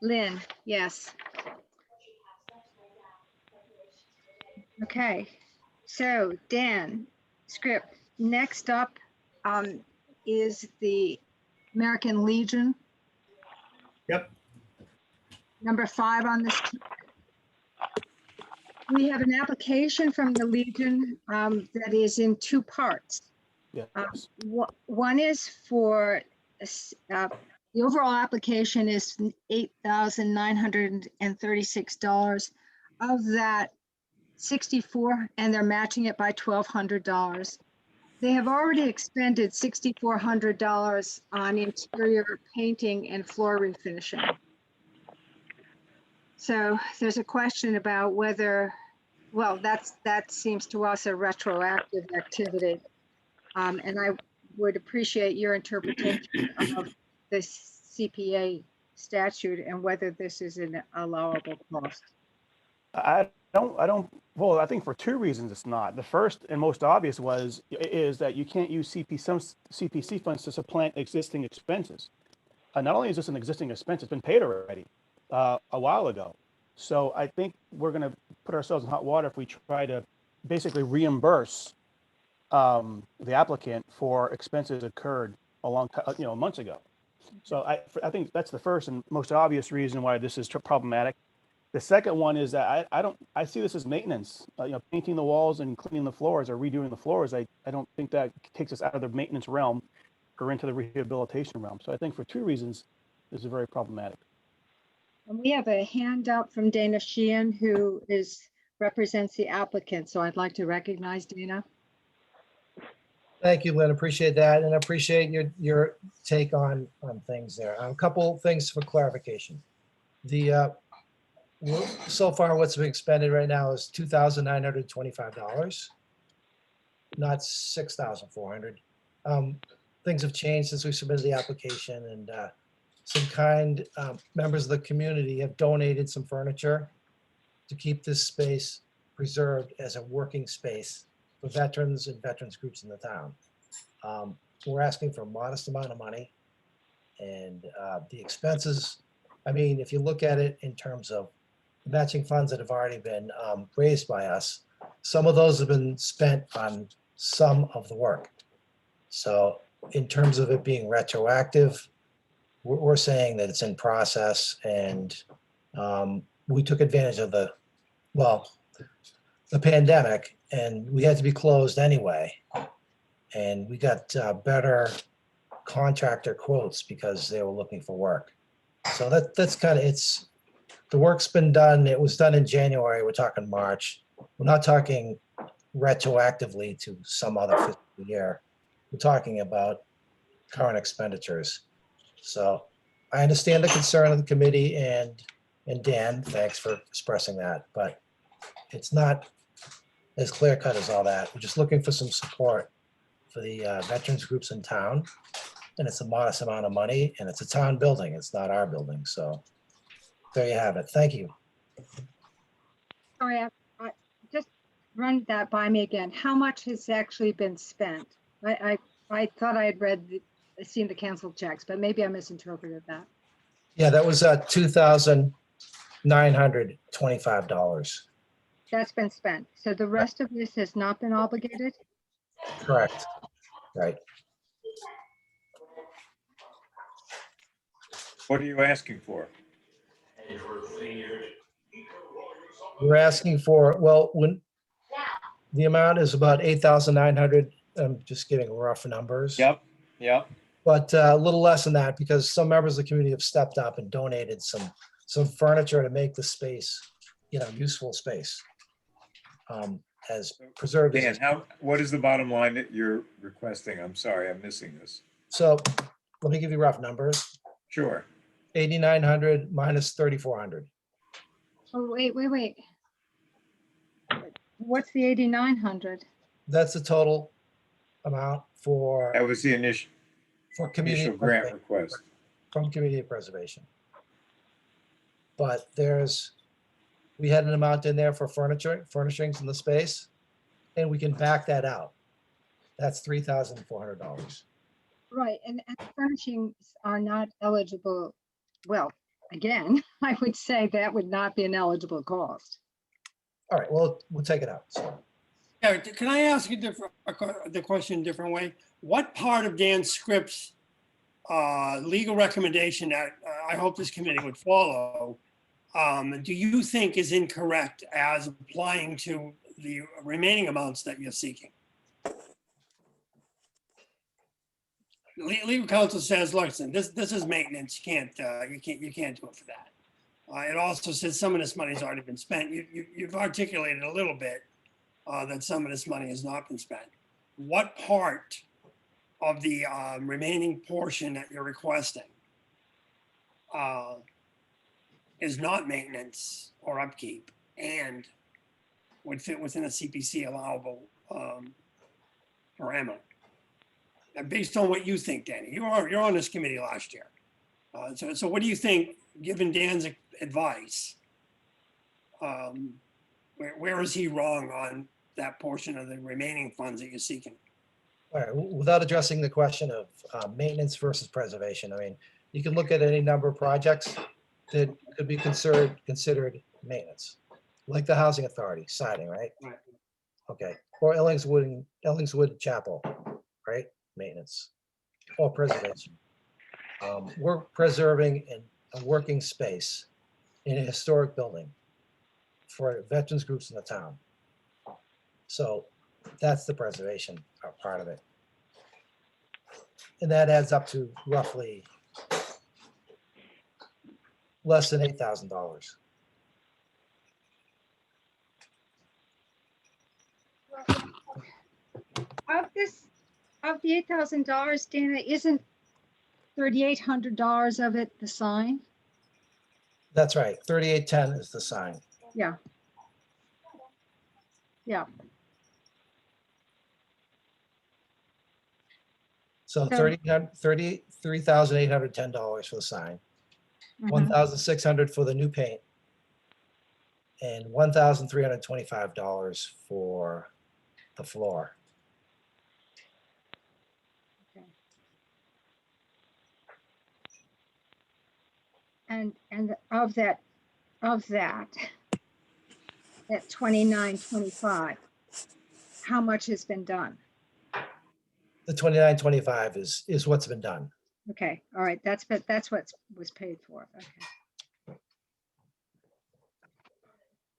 Lynn, yes. Okay, so Dan, script. Next up is the American Legion. Yep. Number 5 on this. We have an application from the Legion that is in 2 parts. Yes. One is for, the overall application is $8,936. Of that, 64, and they're matching it by $1,200. They have already expended $6,400 on interior painting and floor refinishing. So there's a question about whether, well, that seems to us a retroactive activity. And I would appreciate your interpretation of the CPA statute and whether this is an allowable cost. Well, I think for 2 reasons it's not. The first and most obvious is that you can't use CPC funds to supplant existing expenses. Not only is this an existing expense, it's been paid already a while ago. So I think we're going to put ourselves in hot water if we try to basically reimburse the applicant for expenses occurred a long time, months ago. So I think that's the first and most obvious reason why this is problematic. The second one is that I see this as maintenance. Painting the walls and cleaning the floors or redoing the floors. I don't think that takes us out of the maintenance realm or into the rehabilitation realm. So I think for 2 reasons, this is very problematic. And we have a handout from Dana Sheehan, who represents the applicant. So I'd like to recognize Dana. Thank you, Lynn. Appreciate that, and appreciate your take on things there. A couple things for clarification. So far, what's been expended right now is $2,925, not $6,400. Things have changed since we submitted the application, and some kind members of the community have donated some furniture to keep this space preserved as a working space for veterans and veterans groups in the town. We're asking for a modest amount of money, and the expenses, I mean, if you look at it in terms of the matching funds that have already been raised by us, some of those have been spent on some of the work. So in terms of it being retroactive, we're saying that it's in process, and we took advantage of the pandemic, and we had to be closed anyway. And we got better contractor quotes because they were looking for work. So that's kind of, the work's been done. It was done in January. We're talking March. We're not talking retroactively to some other fiscal year. We're talking about current expenditures. So I understand the concern of the committee, and Dan, thanks for expressing that, but it's not as clear cut as all that. We're just looking for some support for the veterans groups in town, and it's a modest amount of money, and it's a town building. It's not our building. So there you have it. Thank you. Sorry, just run that by me again. How much has actually been spent? I thought I had seen the canceled checks, but maybe I misinterpreted that. Yeah, that was $2,925. That's been spent. So the rest of this has not been obligated? Correct. Right. What are you asking for? We're asking for, well, when the amount is about 8,900, I'm just getting rough numbers. Yep. But a little less than that because some members of the community have stepped up and donated some furniture to make the space, useful space. As preserved. Dan, what is the bottom line that you're requesting? I'm sorry, I'm missing this. So let me give you rough numbers. Sure. 8,900 minus 3,400. Oh, wait. What's the 8,900? That's the total amount for That was the initial community grant request. from community preservation. But we had an amount in there for furnishings in the space, and we can back that out. That's $3,400. Right, and furnishings are not eligible. Well, again, I would say that would not be an eligible cost. All right, well, we'll take it out. So Yeah, can I ask you the question a different way? What part of Dan Scripps' legal recommendation that I hope this committee would follow do you think is incorrect as applying to the remaining amounts that you're seeking? Legal counsel says, listen, this is maintenance. You can't do it for that. It also says some of this money has already been spent. You've articulated a little bit that some of this money has not been spent. What part of the remaining portion that you're requesting is not maintenance or upkeep and would fit within a CPC allowable parameter? And based on what you think, Danny, you're on this committee last year. So what do you think, given Dan's advice, where is he wrong on that portion of the remaining funds that you're seeking? all right, without addressing the question of maintenance versus preservation, I mean, you can look at any number of projects that could be considered maintenance, like the housing authority siding, right? Right. Okay, or Ellingswood Chapel, right? Maintenance or preservation. We're preserving a working space in a historic building for veterans groups in the town. So that's the preservation part of it. And that adds up to roughly less than $8,000. Of the $8,000, Dana, isn't $3,800 of it the sign? That's right. 3810 is the sign. Yeah. Yeah. So So- $33,810 for the sign, Mhm. $1,600 for the new paint, and $1,325 for the floor. And of that 2925, how much has been done? The 2925 is what's been done. Okay, all right, that's what was paid for. Okay.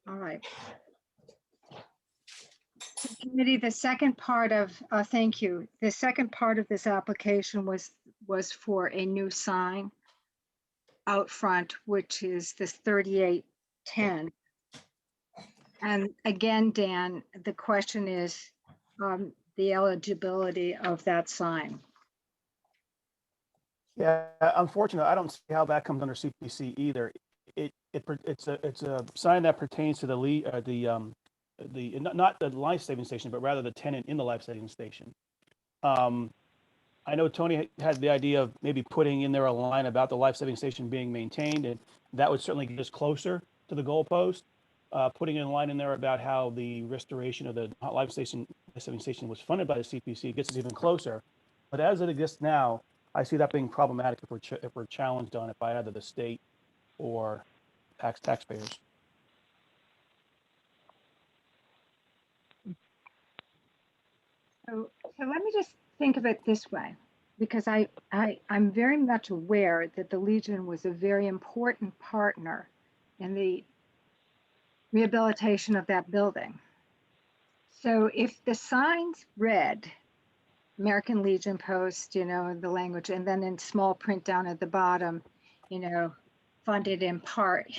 All right. So, committee, the second part of, thank you. The second part of this application was for a new sign out front, which is this 3810. And again, Dan, the question is the eligibility of that sign. Yeah, unfortunately, I don't see how that comes under CPC either. It's a sign that pertains to not the life-saving station, but rather the tenant in the life-saving station. I know Tony had the idea of maybe putting in there a line about the life-saving station being maintained, and that would certainly get us closer. to the goalpost, putting in a line in there about how the restoration of the live saving station was funded by the CPC gets us even closer. But as it exists now, I see that being problematic if we're challenged on it by either the state or taxpayers. So let me just think of it this way, because I'm very much aware that the Legion was a very important partner in the rehabilitation of that building. So if the signs read American Legion Post, you know, the language, and then in small print down at the bottom, you know, funded in part,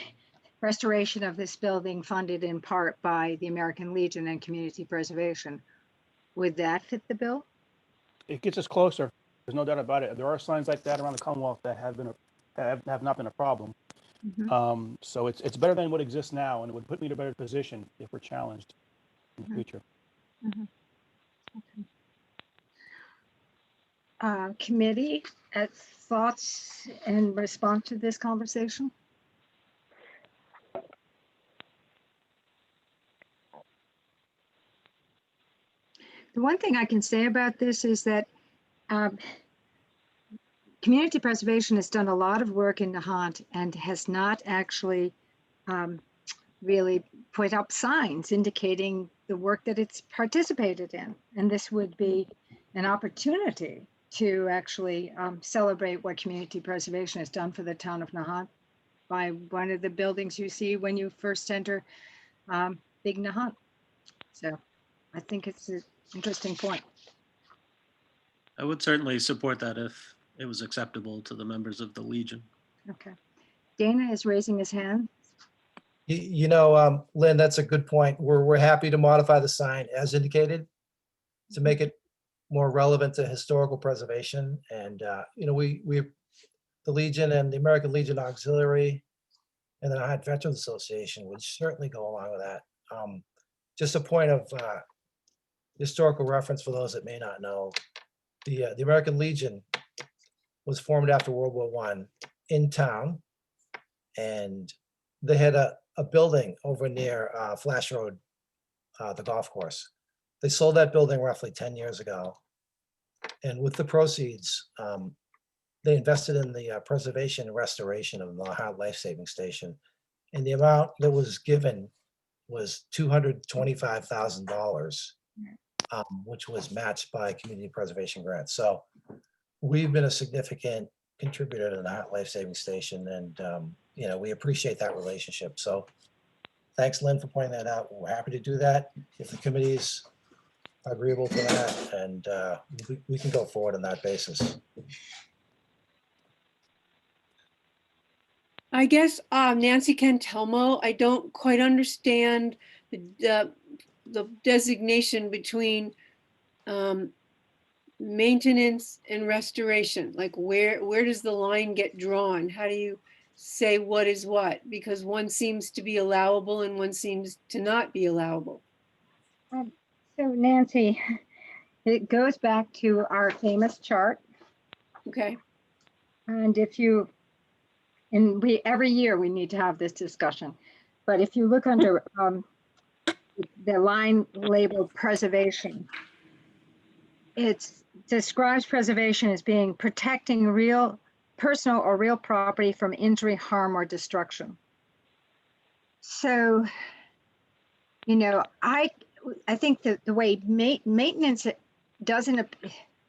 restoration of this building funded in part by the American Legion and Community Preservation, would that fit the bill? It gets us closer. There's no doubt about it. There are signs like that around the Commonwealth that have not been a problem. Mhm. So it's better than what exists now, and it would put me in a better position if we're challenged in the future. Committee, thoughts in response to this conversation? The one thing I can say about this is that community preservation has done a lot of work in Nahant and has not actually really put up signs indicating the work that it's participated in. And this would be an opportunity to actually celebrate what community preservation has done for the town of Nahant by one of the buildings you see when you first enter Big Nahant. So I think it's an interesting point. I would certainly support that if it was acceptable to the members of the Legion. Okay. Dana is raising his hand. You know, Lynn, that's a good point. We're happy to modify the sign as indicated to make it more relevant to historical preservation. And, you know, the Legion and the American Legion Auxiliary and the Nahant Veterans Association would certainly go along with that. Just a point of historical reference for those that may not know. The American Legion was formed after World War I in town, and they had a building over near Flash Road, the golf course. They sold that building roughly 10 years ago. And with the proceeds, they invested in the preservation and restoration of the Nahant Life Saving Station. And the amount that was given was $225,000, which was matched by community preservation grants. So we've been a significant contributor to the Nahant Life Saving Station, and you know, we appreciate that relationship. So thanks, Lynn, for pointing that out. We're happy to do that if the committee's agreeable to that, and we can go forward on that basis. I guess Nancy Cantelmo, I don't quite understand the designation between maintenance and restoration. Like where does the line get drawn? How do you say what is what? Because one seems to be allowable and one seems to not be allowable. So Nancy, it goes back to our famous chart. Okay. And every year we need to have this discussion. But if you look under the line labeled preservation, it describes preservation as being protecting real personal or real property from injury, harm, or destruction. So, you know, I think that the way maintenance doesn't,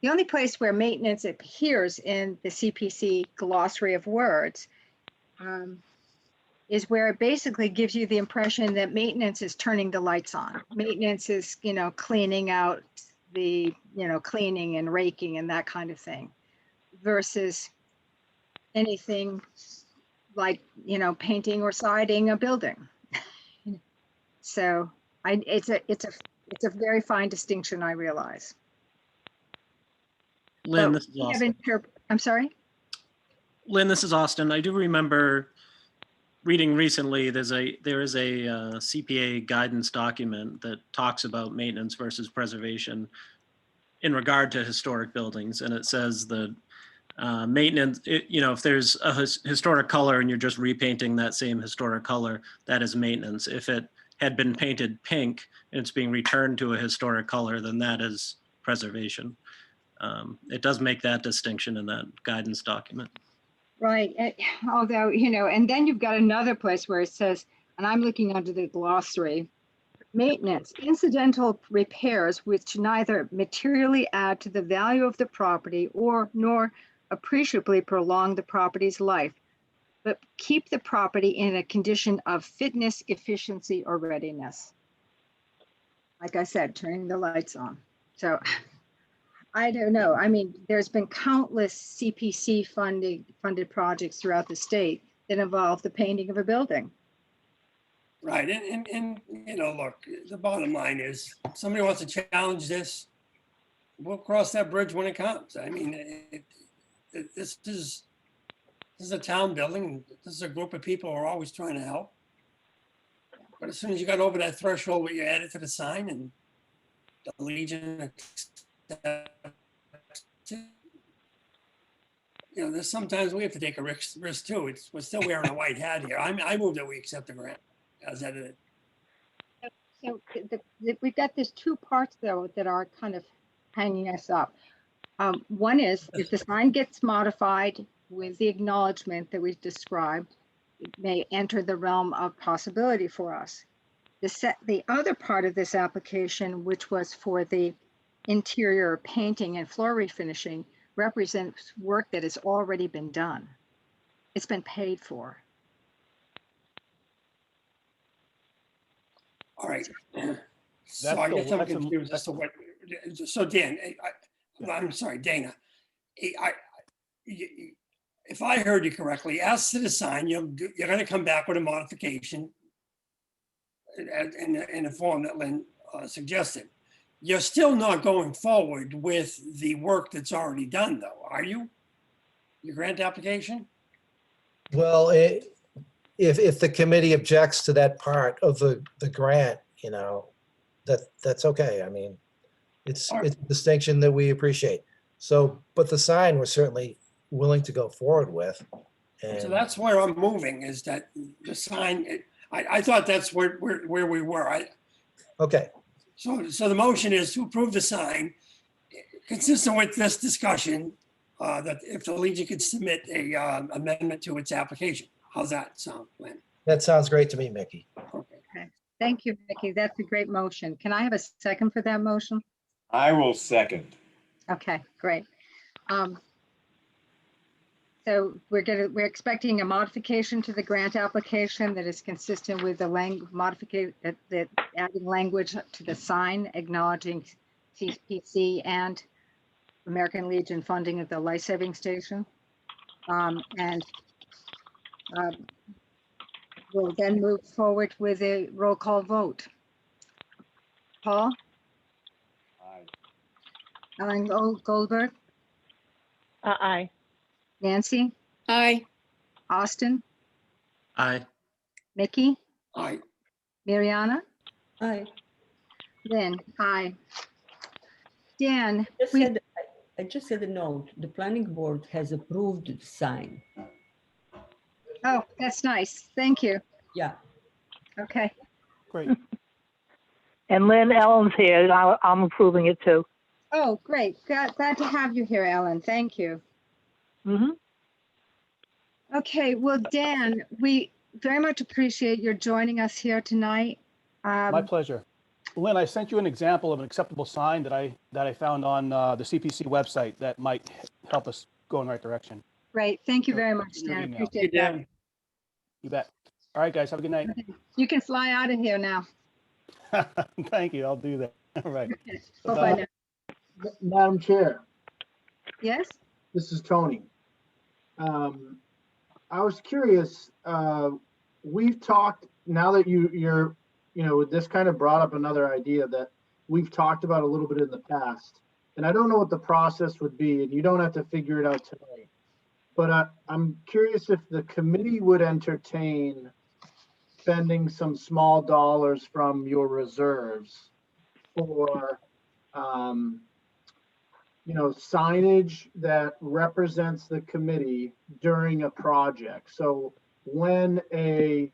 the only place where maintenance appears in the CPC glossary of words is where it basically gives you the impression that maintenance is turning the lights on. Maintenance is, you know, cleaning out the, you know, cleaning and raking and that kind of thing, versus anything like, you know, painting or siding a building. So it's a very fine distinction, I realize. Lynn, this is Austin. I'm sorry? Lynn, this is Austin. I do remember reading recently, there is a CPA guidance document that talks about maintenance versus preservation in regard to historic buildings. And it says that Maintenance, if there's a historic color and you're just repainting that same historic color, that is maintenance. If it had been painted pink and it's being returned to a historic color, then that is preservation. It does make that distinction in that guidance document. Right. Although, and then you've got another place where it says, and I'm looking under the glossary, maintenance, incidental repairs which neither materially add to the value of the property nor appreciably prolong the property's life, but keep the property in a condition of fitness, efficiency, or readiness. Like I said, turning the lights on. So I don't know. I mean, there's been countless CPC funded projects throughout the state that involve the painting of a building. Right, and look, the bottom line is, if somebody wants to challenge this, we'll cross that bridge when it comes. I mean, this is a town building. This is a group of people who are always trying to help. But as soon as you got over that threshold where you add it to the sign and the Legion, there's sometimes we have to take a risk too. We're still wearing a white hat here. I move that we accept the grant as edited. So we've got these two parts though that are kind of hanging us up. One is if the sign gets modified with the acknowledgement that we've described, it may enter the realm of possibility for us. The other part of this application, which was for the interior painting and floor refinishing, represents work that has already been done. It's been paid for. All right. So I guess I'm confused as to what. So Dan, I'm sorry, Dana. If I heard you correctly, as to the sign, you're going to come back with a modification in the form that Lynn suggested. You're still not going forward with the work that's already done, though, are you? Your grant application? Well, if the committee objects to that part of the grant, that's okay. I mean, it's a distinction that we appreciate. So, but the sign we're certainly willing to go forward with. And so that's where I'm moving, is that the sign, I thought that's where we were. okay. So the motion is to approve the sign, consistent with this discussion, that if the Legion could submit a amendment to its application. How's that sound, Lynn? That sounds great to me, Mickey. Okay. Thank you, Vicki. That's a great motion. Can I have a second for that motion? I will second. Okay, great. So we're expecting a modification to the grant application that is consistent with the modification that adding language to the sign acknowledging CPC and American Legion funding of the life-saving station. We'll then move forward with a roll call vote. Paul? Aye. Ellen Goldberg? Aye. Nancy? Aye. Austin? Aye. Mickey? Aye. Mariana? Aye. Lynn? Aye. Dan? I just said a note. The planning board has approved the sign. Oh, that's nice. Thank you. Yeah. Okay. Great. And Lynn Ellen's here. I'm approving it too. Oh, great. Glad to have you here, Ellen. Thank you. Mm-hmm. Okay, well, Dan, we very much appreciate your joining us here tonight. My pleasure. Lynn, I sent you an example of an acceptable sign that I found on the CPC website that might help us go in the right direction. Great. Thank you very much, Your Dan. email. Appreciate that. You bet. All right, guys, have a good night. You can fly out of here now. Thank you. I'll do that. All right. Bye-bye now. Madam Chair, Yes? this is Tony. I was curious, we've talked, now that you're, this kind of brought up another idea that we've talked about a little bit in the past. And I don't know what the process would be, and you don't have to figure it out tonight. But I'm curious if the committee would entertain spending some small dollars from your reserves for signage that represents the committee during a project. So when a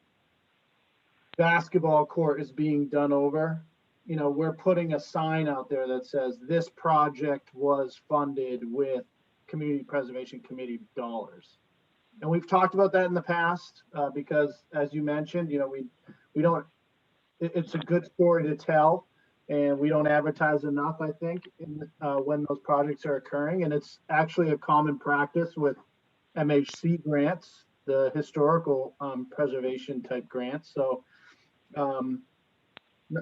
basketball court is being done over, we're putting a sign out there that says this project was funded with Community Preservation Committee dollars. And we've talked about that in the past because, as you mentioned, we don't, it's a good story to tell, and we don't advertise enough, I think, when those projects are occurring. And it's actually a common practice with MHC grants, the historical preservation type grants. So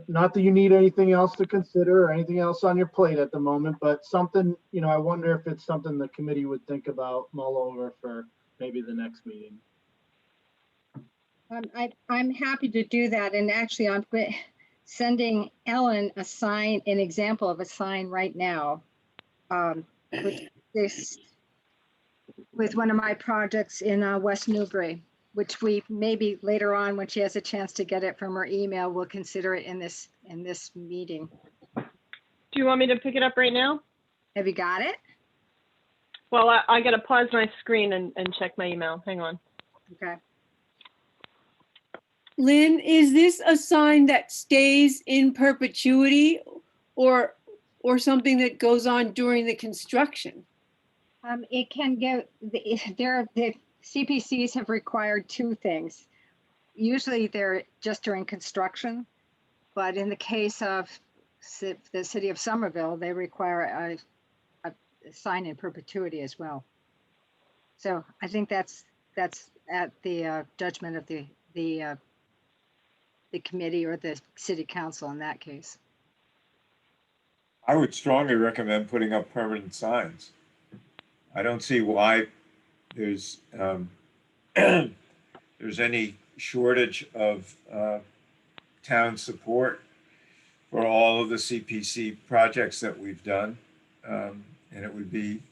not that you need anything else to consider or anything else on your plate at the moment, but something, I wonder if it's something the committee would think about, mull over for maybe the next meeting. I'm happy to do that. And actually, I'm sending Ellen an example of a sign right now with one of my projects in West Newbury, which we maybe later on, when she has a chance to get it from her email, we'll consider it in this meeting. Do you want me to pick it up right now? Have you got it? Well, I got to pause my screen and check my email. Hang on. Okay. Lynn, is this a sign that stays in perpetuity or something that goes on during the construction? It can go, the CPCs have required two things. Usually they're just during construction, but in the case of the city of Somerville, they require a sign in perpetuity as well. So I think that's at the judgment of the committee or the city council in that case. I would strongly recommend putting up permanent signs. I don't see why there's any shortage of town support for all of the CPC projects that we've done. And it would be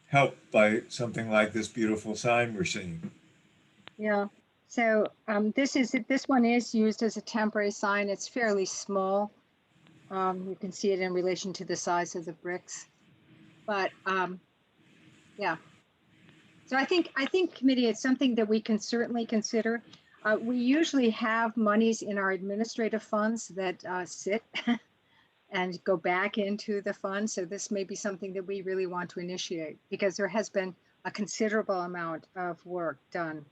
helped by something like this beautiful sign we're seeing. Yeah. So this one is used as a temporary sign. It's fairly small. You can see it in relation to the size of the bricks, but yeah. So I think committee, it's something that we can certainly consider. We usually have monies in our administrative funds that sit and go back into the fund. So this may be something that we really want to initiate because there has been a considerable amount of work done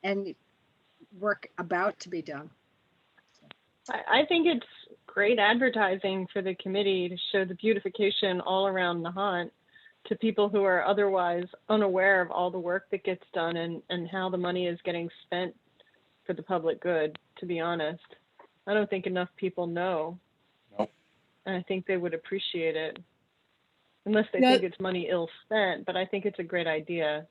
and work about to be done. I think it's great advertising for the committee to show the beautification all around Nahant to people who are otherwise unaware of all the work that gets done and how the money is getting spent for the public good, to be honest. I don't think enough people know. Nope. And I think they would appreciate it. Unless they think it's money ill spent, but I think it's a great idea.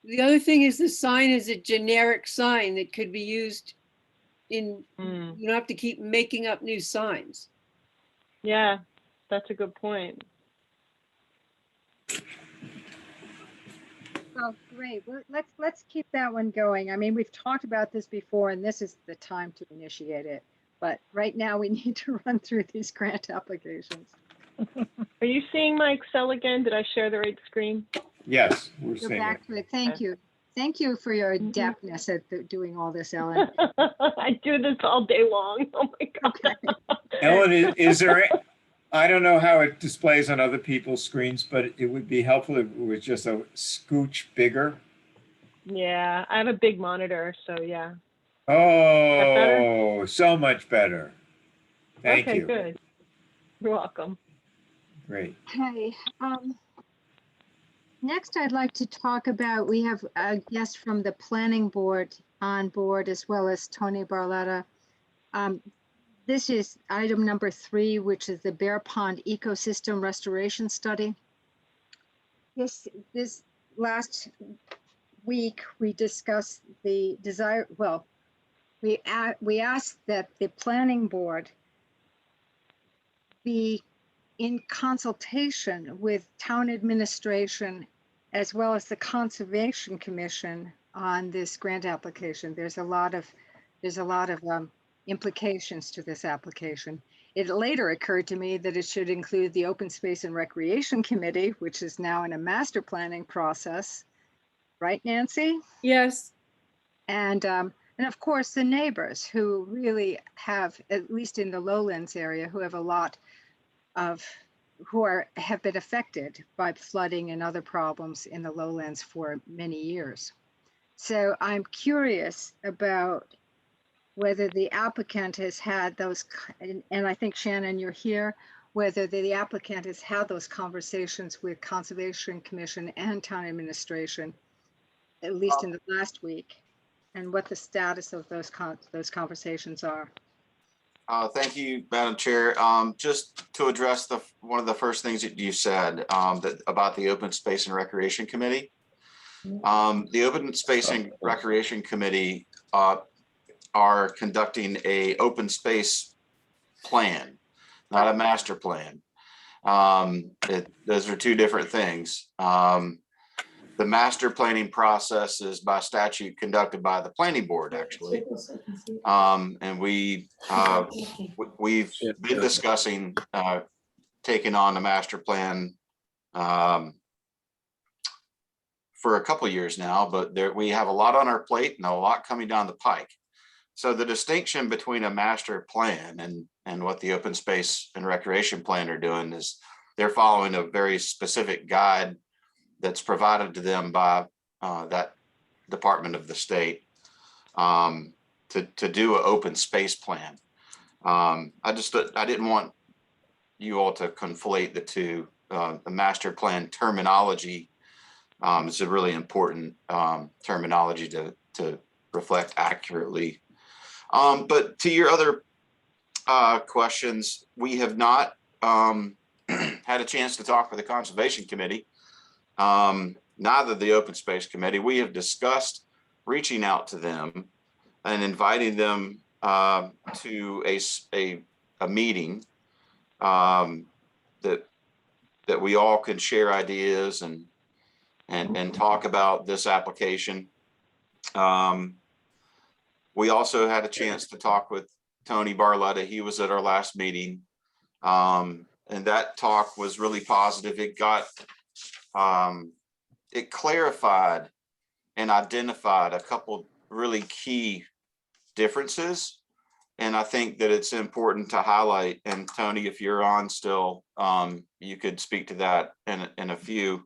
The other thing is the sign is a generic sign that could be used in, you don't have to keep making up new signs. Yeah, that's a good point. Oh, great. Well, let's keep that one going. I mean, we've talked about this before, and this is the time to initiate it. But right now, we need to run through these grant applications. Are you seeing my Excel again? Did I share the right screen? Yes, we're Go seeing back it. to it. Thank you. Thank you for your adeptness at doing all this, Ellen. I do this all day long. Oh my God. Okay. Ellen, is there, I don't know how it displays on other people's screens, but it would be helpful if it was just a scooch bigger. Yeah, I have a big monitor, so yeah. Oh, so much better. Thank Okay, you. good. You're welcome. Great. Okay. Next, I'd like to talk about, we have a guest from the planning board on board, as well as Tony Barletta. This is item number 3, which is the Bear Pond Ecosystem Restoration Study. This last week, we discussed the desire, well, we asked that the planning board be in consultation with town administration as well as the Conservation Commission on this grant application. There's a lot of implications to this application. it later occurred to me that it should include the Open Space and Recreation Committee, which is now in a master planning process. Right, Nancy? Yes. And of course, the neighbors who really have, at least in the lowlands area, who have a lot of, have been affected by flooding and other problems in the lowlands for many years. So I'm curious about whether the applicant has had those, and I think Shannon, you're here, whether the applicant has had those conversations with Conservation Commission and Town Administration, at least in the last week, and what the status of those conversations are. Thank you, Madam Chair. Just to address one of the first things that you said about the Open Space and Recreation Committee. The Open Space and Recreation Committee are conducting a open space plan, not a master plan. Those are two different things. The master planning process is by statute conducted by the planning board, actually. And we've been discussing taking on a master plan for a couple of years now, but we have a lot on our plate and a lot coming down the pike. So the distinction between a master plan and what the Open Space and Recreation Plan are doing is they're following a very specific guide that's provided to them by that department of the state to do an open space plan. I didn't want you all to conflate the two. The master plan terminology is a really important terminology to reflect accurately. But to your other questions, we have not had a chance to talk with the Conservation Committee. Neither the Open Space Committee. We have discussed reaching out to them and inviting them to a meeting that we all can share ideas and talk about this application. We also had a chance to talk with Tony Barletta. He was at our last meeting, and that talk was really positive. It clarified and identified a couple really key differences. And I think that it's important to highlight, and Tony, if you're on still, you could speak to that in a few.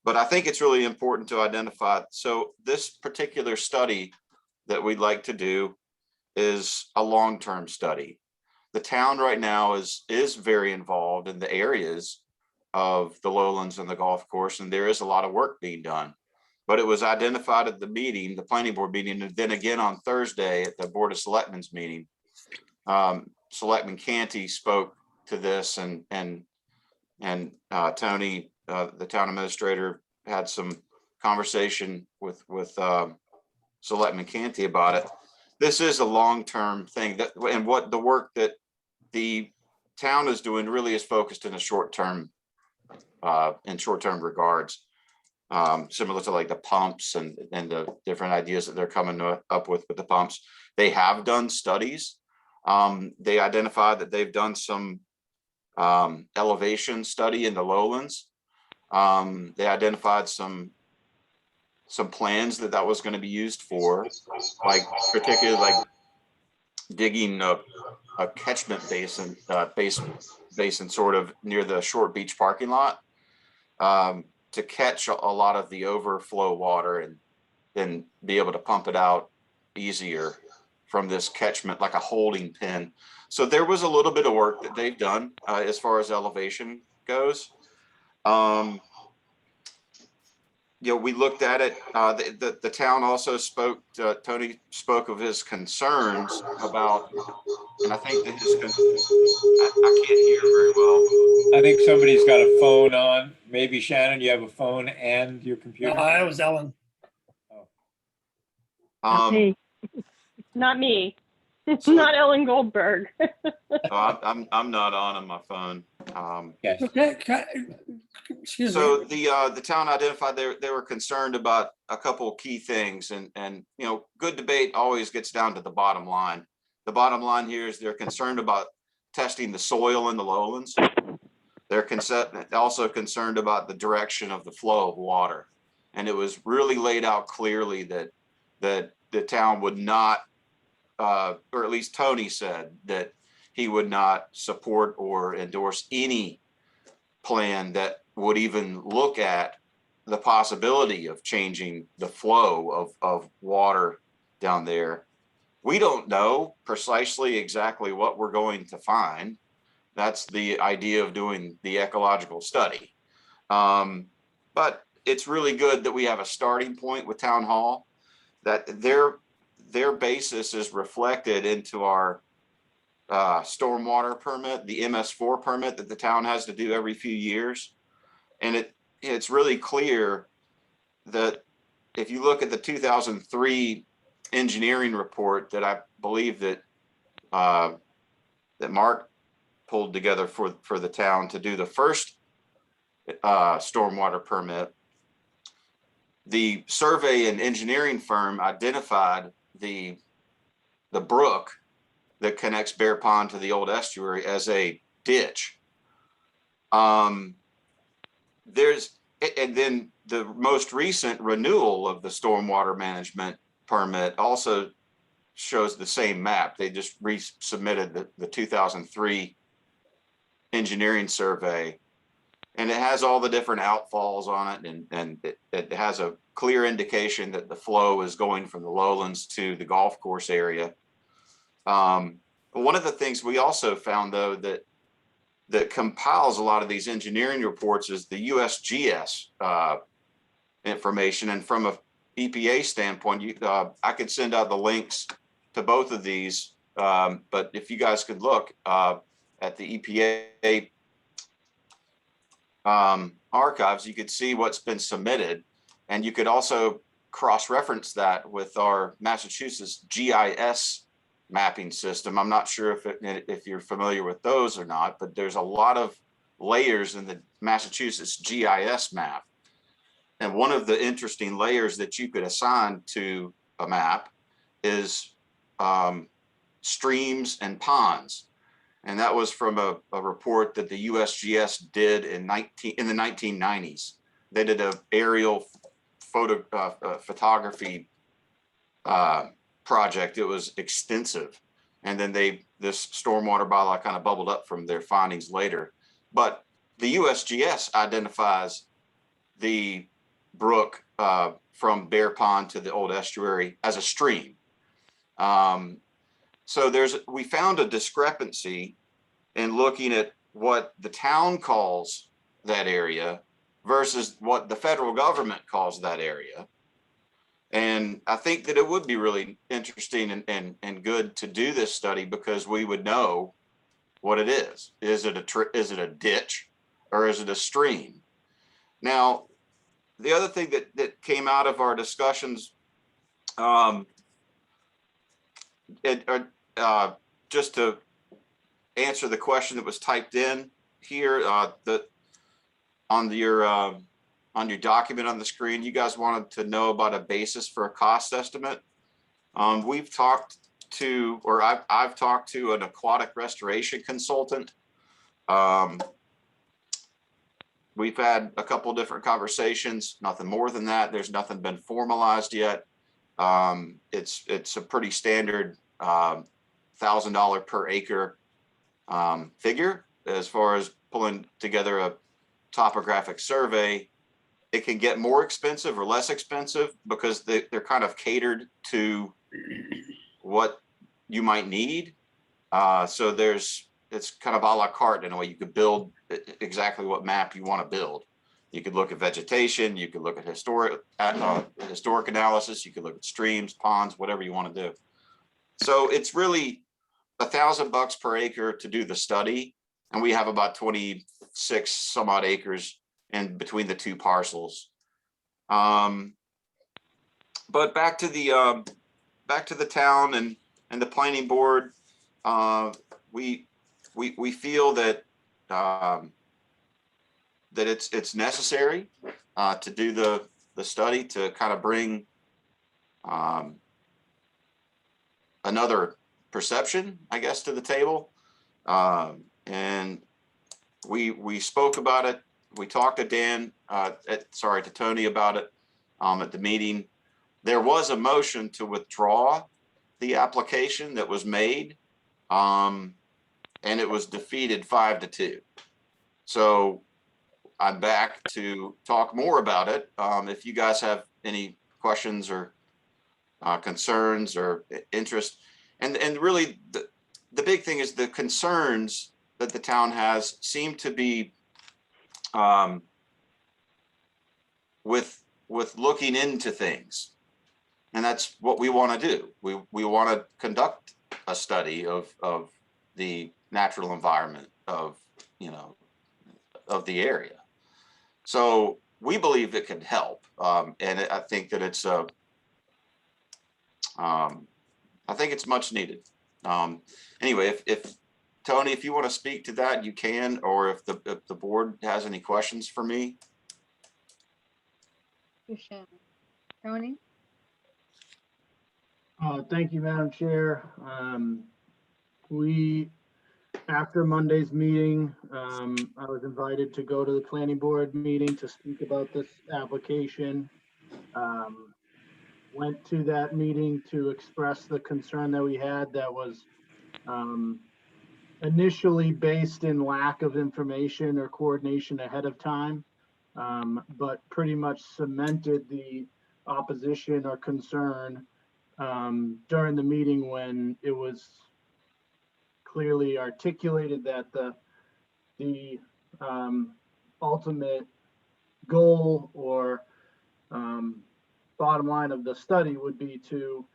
But I think it's really important to identify. So this particular study that we'd like to do is a long-term study. The town right now is very involved in the areas of the lowlands and the golf course, and there is a lot of work being done. But it was identified at the meeting, the planning board meeting, and then again on Thursday at the Board of Selectmen's meeting. Selectman Canty spoke to this, and Tony, the town administrator, had some conversation with Selectman Canty about it. This is a long-term thing, and what the work that the town is doing really is focused in a short-term regards, similar to like the pumps and the different ideas that they're coming up with the pumps. They have done studies. They identified that they've done some elevation study in the lowlands. They identified some plans that was going to be used for, like particularly like digging a catchment basin sort of near the Short Beach parking lot to catch a lot of the overflow water and then be able to pump it out easier from this catchment, like a holding pen. So there was a little bit of work that they've done as far as elevation goes. We looked at it. The town also spoke. Tony spoke of his concerns about, and I think that I can't hear very well. I think somebody's got a phone on. Maybe Shannon, you have a phone and your computer. That was Ellen. Not me. Not Ellen Goldberg. I'm not on my phone. Yes. Okay. Excuse me. So the town identified they were concerned about a couple of key things, and good debate always gets down to the bottom line. The bottom line here is they're concerned about testing the soil in the lowlands. They're also concerned about the direction of the flow of water. And it was really laid out clearly that the town would not, or at least Tony said that he would not support or endorse any plan that would even look at the possibility of changing the flow of water down there. We don't know precisely exactly what we're going to find. That's the idea of doing the ecological study. But it's really good that we have a starting point with Town Hall, that their basis is reflected into our stormwater permit, the MS4 permit that the town has to do every few years. And it's really clear that if you look at the 2003 engineering report that I believe that that Mark pulled together for the town to do the first stormwater permit, the survey and engineering firm identified the brook that connects Bear Pond to the old estuary as a ditch. And then the most recent renewal of the stormwater management permit also shows the same map. They just resubmitted the 2003 engineering survey, and it has all the different outfalls on it, and it has a clear indication that the flow is going from the lowlands to the golf course area. But one of the things we also found, though, that compiles a lot of these engineering reports is the USGS information. And from a EPA standpoint, I could send out the links to both of these, but if you guys could look at the EPA archives, you could see what's been submitted, and you could also cross-reference that with our Massachusetts GIS mapping system. I'm not sure if you're familiar with those or not, but there's a lot of layers in the Massachusetts GIS map. And one of the interesting layers that you could assign to a map is streams and ponds. And that was from a report that the USGS did in the 1990s. They did an aerial photography project. It was extensive. And then this stormwater bylaw kind of bubbled up from their findings later. But the USGS identifies the brook from Bear Pond to the old estuary as a stream. So we found a discrepancy in looking at what the town calls that area versus what the federal government calls that area. And I think that it would be really interesting and good to do this study, because we would know what it is. Is it a ditch, or is it a stream? Now, the other thing that came out of our discussions, just to answer the question that was typed in here, on your document on the screen, you guys wanted to know about a basis for a cost estimate. I've talked to an aquatic restoration consultant. We've had a couple different conversations, nothing more than that. There's nothing been formalized yet. It's a pretty standard $1,000 per acre figure as far as pulling together a topographic survey. It can get more expensive or less expensive because they're kind of catered to what you might need. So it's kind of a la carte in a way. You could build exactly what map you want to build. You could look at vegetation, you could look at historic analysis, you could look at streams, ponds, whatever you want to do. So it's really $1,000 per acre to do the study. And we have about 26 some odd acres in between the two parcels. But back to the town and the planning board, we feel that that it's necessary to do the study to kind of bring another perception, I guess, to the table. And we spoke about it. We talked to Dan, to Tony about it at the meeting. There was a motion to withdraw the application that was made, and it was defeated 5-2. So I'm back to talk more about it. If you guys have any questions or concerns or interest, and really the big thing is the concerns that the town has seem to be with looking into things, and that's what we want to do. We want to conduct a study of the natural environment of the area. So we believe it can help, and I think that it's I think it's much needed. Anyway, if Tony, if you want to speak to that, you can, or if the board has any questions for me. Tony? Thank you, Madam Chair. After Monday's meeting, I was invited to go to the planning board meeting to speak about this application. Went to that meeting to express the concern that we had that was initially based in lack of information or coordination ahead of time, but pretty much cemented the opposition or concern during the meeting when it was clearly articulated that the ultimate goal or bottom line of the study would be to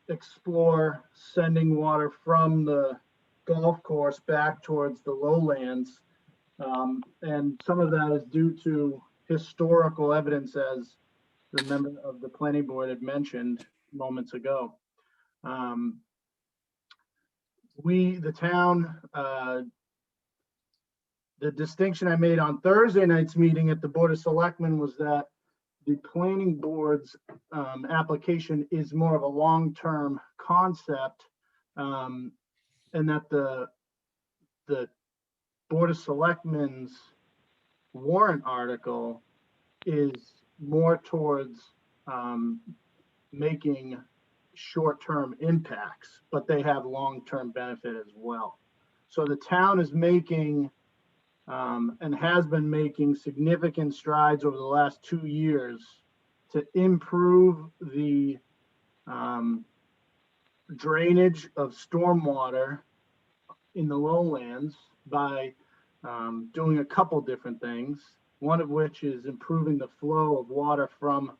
explore sending water from the golf course back towards the lowlands. And some of that is due to historical evidence, as the member of the planning board had mentioned moments ago. The town, the distinction I made on Thursday night's meeting at the Board of Selectmen was that the planning board's application is more of a long-term concept, and that the Board of Selectmen's warrant article is more towards making short-term impacts, but they have long-term benefit as well. So the town is making and has been making significant strides over the last 2 years to improve the drainage of stormwater in the lowlands by doing a couple different things. One of which is improving the flow of water from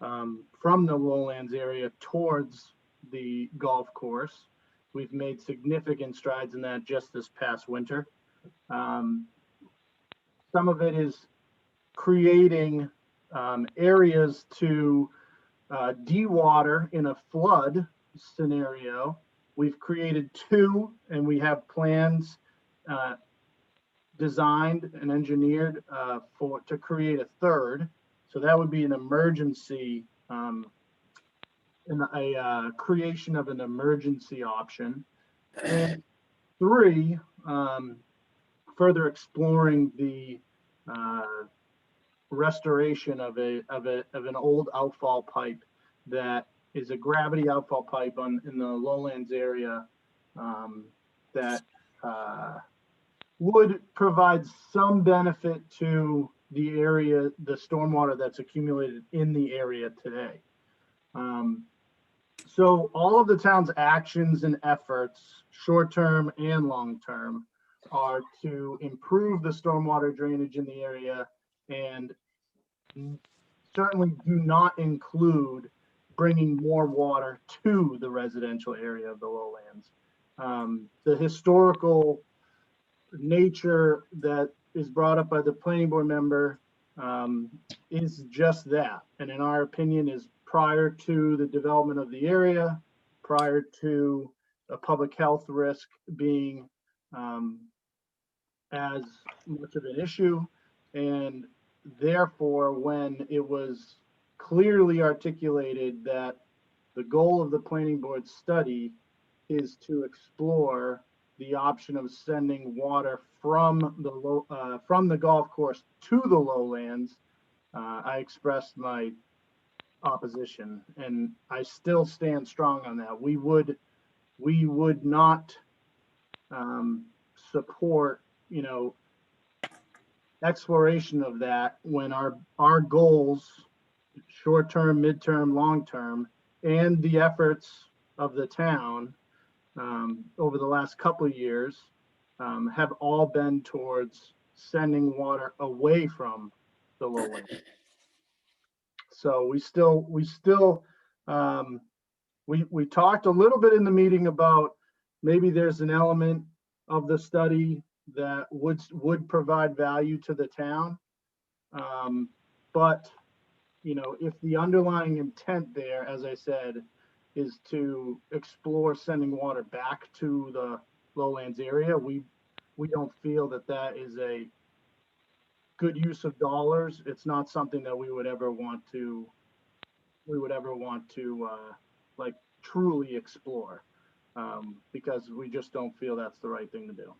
the lowlands area towards the golf course. We've made significant strides in that just this past winter. Some of it is creating areas to dewater in a flood scenario. We've created 2, and we have plans designed and engineered to create a 3rd. So that would be an emergency, creation of an emergency option. And 3, further exploring the restoration of an old outfall pipe that is a gravity outfall pipe in the lowlands area that would provide some benefit to the area, the stormwater that's accumulated in the area today. So all of the town's actions and efforts, short-term and long-term, are to improve the stormwater drainage in the area, and certainly do not include bringing more water to the residential area of the lowlands. The historical nature that is brought up by the planning board member is just that, and in our opinion is prior to the development of the area, prior to a public health risk being as much of an issue, and therefore when it was clearly articulated that the goal of the planning board study is to explore the option of sending water from the golf course to the lowlands, I expressed my opposition, and I still stand strong on that. We would not support, exploration of that when our goals, short-term, midterm, long-term, and the efforts of the town over the last couple of years have all been towards sending water away from the lowland. So we talked a little bit in the meeting about maybe there's an element of the study that would provide value to the town. But, if the underlying intent there, as I said, is to explore sending water back to the lowlands area, we don't feel that that is a good use of dollars. It's not something that we would ever want to like truly explore, because we just don't feel that's the right thing to do.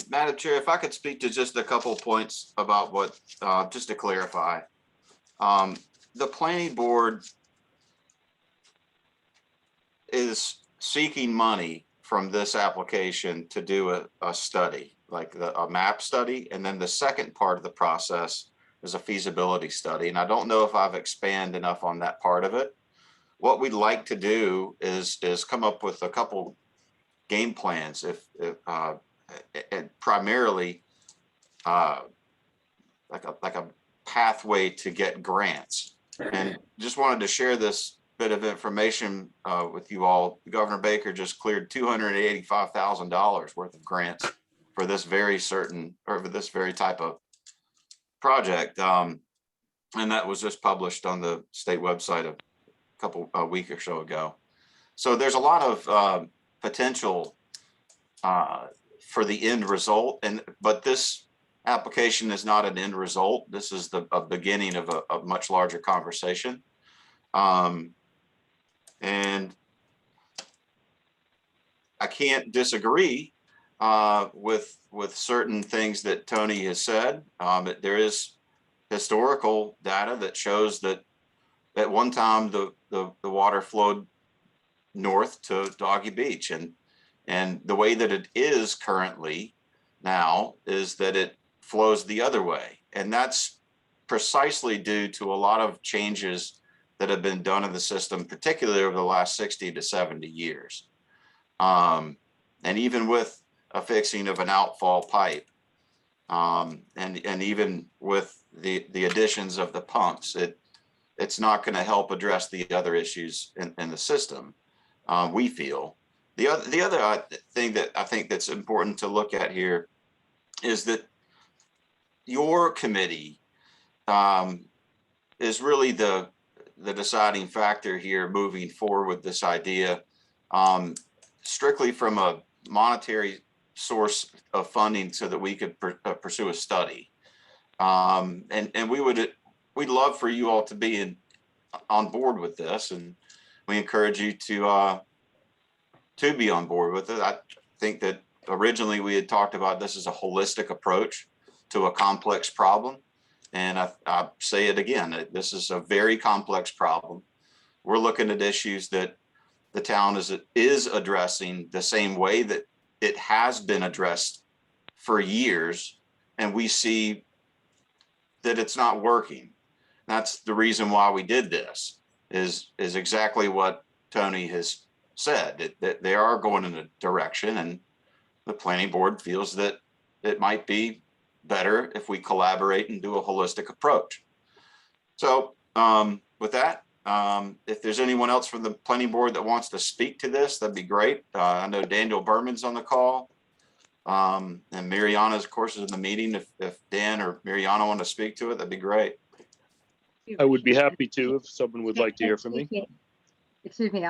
Madam Chair, if I could speak to just a couple of points about what, just to clarify. The planning board is seeking money from this application to do a study, like a map study. And then the second part of the process is a feasibility study. And I don't know if I've expanded enough on that part of it. What we'd like to do is come up with a couple game plans, and primarily like a pathway to get grants. And just wanted to share this bit of information with you all. Governor Baker just cleared $285,000 worth of grants for this very type of project. And that was just published on the state website a week or so ago. So there's a lot of potential for the end result, but this application is not an end result. This is a beginning of a much larger conversation. And I can't disagree with certain things that Tony has said. There is historical data that shows that at one time the water flowed north to Doggy Beach, and the way that it is currently now is that it flows the other way. And that's precisely due to a lot of changes that have been done in the system, particularly over the last 60 to 70 years. And even with a fixing of an outfall pipe, and even with the additions of the pumps, it's not going to help address the other issues in the system, we feel. The other thing that I think that's important to look at here is that your committee is really the deciding factor here moving forward with this idea, strictly from a monetary source of funding so that we could pursue a study. And we'd love for you all to be on board with this, and we encourage you to be on board with it. I think that originally we had talked about this as a holistic approach to a complex problem. And I say it again, this is a very complex problem. We're looking at issues that the town is addressing the same way that it has been addressed for years. And we see that it's not working. That's the reason why we did this, is exactly what Tony has said, that they are going in a direction, and the planning board feels that it might be better if we collaborate and do a holistic approach. So with that, if there's anyone else from the planning board that wants to speak to this, that'd be great. I know Daniel Berman's on the call, and Mariana, of course, is in the meeting. If Dan or Mariana want to speak to it, that'd be great. I would be happy to if someone would like to hear from me. Excuse me.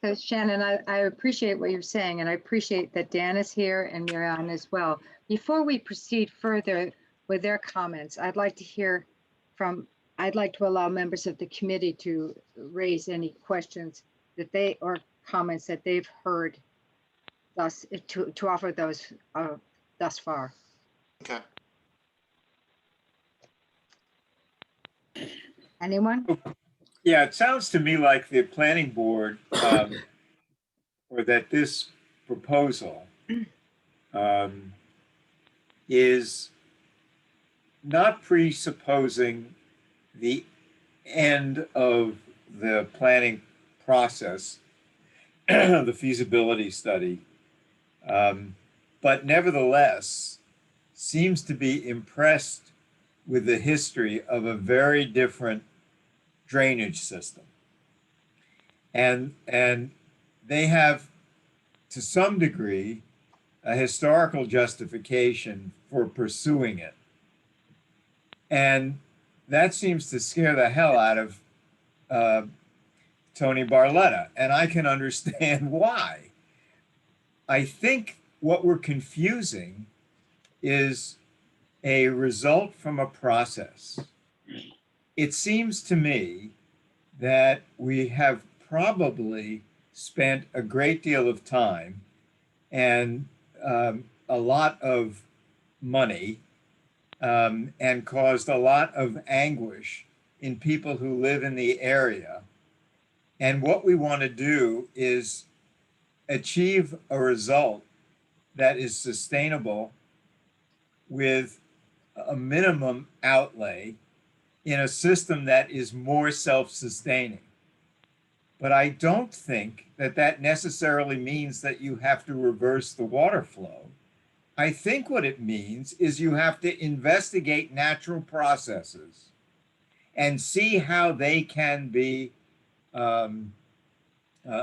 So Shannon, I appreciate what you're saying, and I appreciate that Dan is here and Mariana as well. Before we proceed further with their comments, I'd like to allow members of the committee to raise any questions or comments that they've heard to offer those thus far. Okay. Anyone? Yeah, it sounds to me like the planning board, or that this proposal is not presupposing the end of the planning process, the feasibility study, but nevertheless seems to be impressed with the history of a very different drainage system. And they have, to some degree, a historical justification for pursuing it. And that seems to scare the hell out of Tony Barletta, and I can understand why. I think what we're confusing is a result from a process. It seems to me that we have probably spent a great deal of time and a lot of money and caused a lot of anguish in people who live in the area. And what we want to do is achieve a result that is sustainable with a minimum outlay in a system that is more self-sustaining. But I don't think that that necessarily means that you have to reverse the water flow. I think what it means is you have to investigate natural processes and see how they can be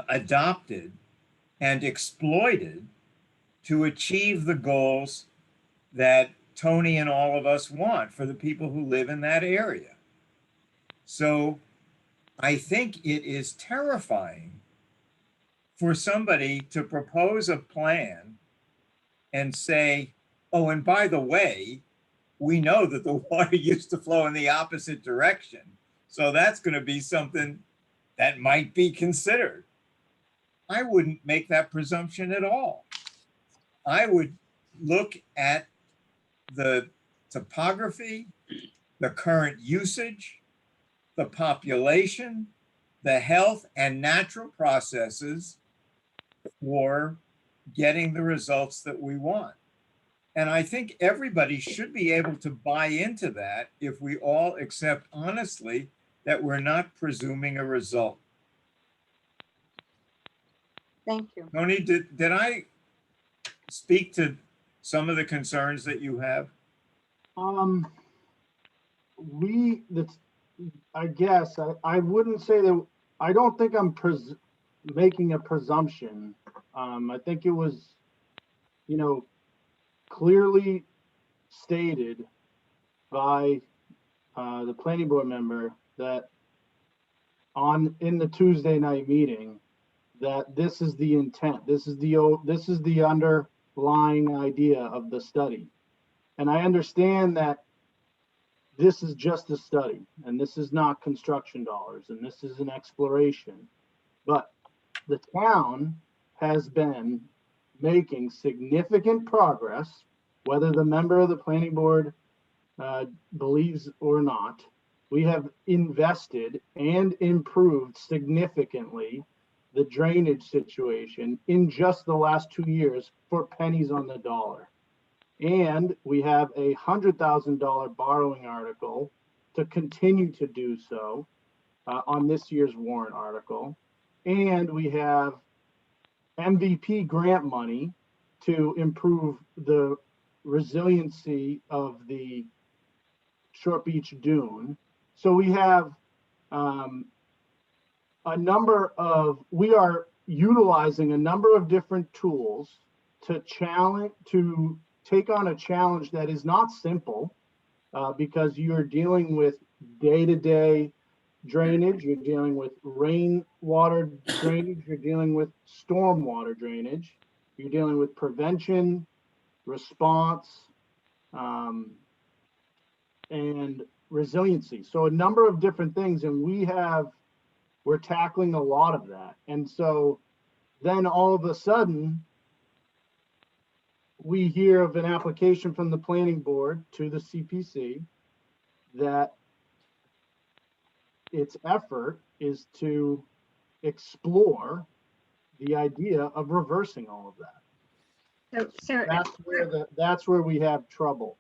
adopted and exploited to achieve the goals that Tony and all of us want for the people who live in that area. So I think it is terrifying for somebody to propose a plan and say, oh, and by the way, we know that the water used to flow in the opposite direction. So that's going to be something that might be considered. I wouldn't make that presumption at all. I would look at the topography, the current usage, the population, the health and natural processes for getting the results that we want. And I think everybody should be able to buy into that if we all accept honestly that we're not presuming a result. Thank you. Tony, did I speak to some of the concerns that you have? I guess I wouldn't say that. I don't think I'm making a presumption. I think it was, clearly stated by the planning board member that in the Tuesday night meeting that this is the intent. This is the underlying idea of the study. And I understand that this is just a study and this is not construction dollars and this is an exploration. But the town has been making significant progress, whether the member of the planning board believes or not. We have invested and improved significantly the drainage situation in just the last 2 years for pennies on the dollar. And we have a $100,000 borrowing article to continue to do so on this year's warrant article. And we have MVP grant money to improve the resiliency of the Short Beach Dune. So we have we are utilizing a number of different tools to take on a challenge that is not simple because you're dealing with day-to-day drainage, you're dealing with rainwater drainage, you're dealing with stormwater drainage, you're dealing with prevention, response, and resiliency. So a number of different things, and we're tackling a lot of that. And so then all of a sudden, we hear of an application from the planning board to the CPC that its effort is to explore the idea of reversing all of that. So That's where we have trouble.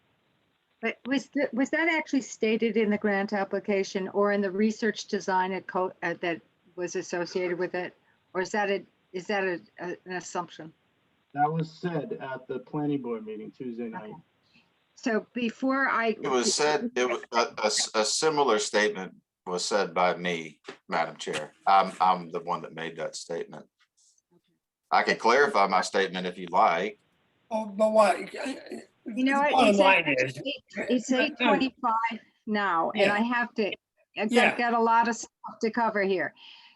but was that actually stated in the grant application or in the research design that was associated with it? Or is that an assumption? That was said at the planning board meeting Tuesday night. Okay. So before It was said, it was a similar statement was said by me, Madam Chair. I'm the one that made that statement. I can clarify my statement if you like. Oh, but what? You know what? Bottom line is, It's 8:25 now, and I have to, I've got a lot of stuff to cover here.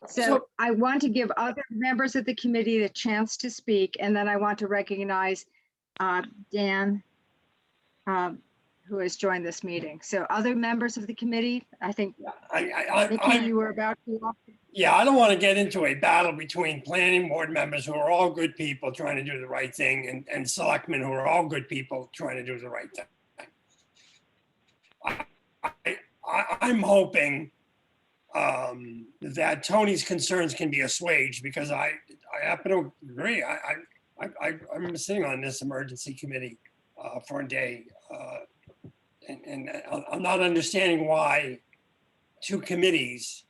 So I want to give other members of the committee the chance to speak, and then I want to recognize Dan, who has joined this meeting. So other members of the committee, I think, Nikki, you were about to. Yeah, I don't want to get into a battle between planning board members who are all good people trying to do the right thing and selectmen who are all good people trying to do the right thing. I'm hoping that Tony's concerns can be assuaged, because I happen to agree. I'm sitting on this emergency committee for a day, and I'm not understanding why two committees,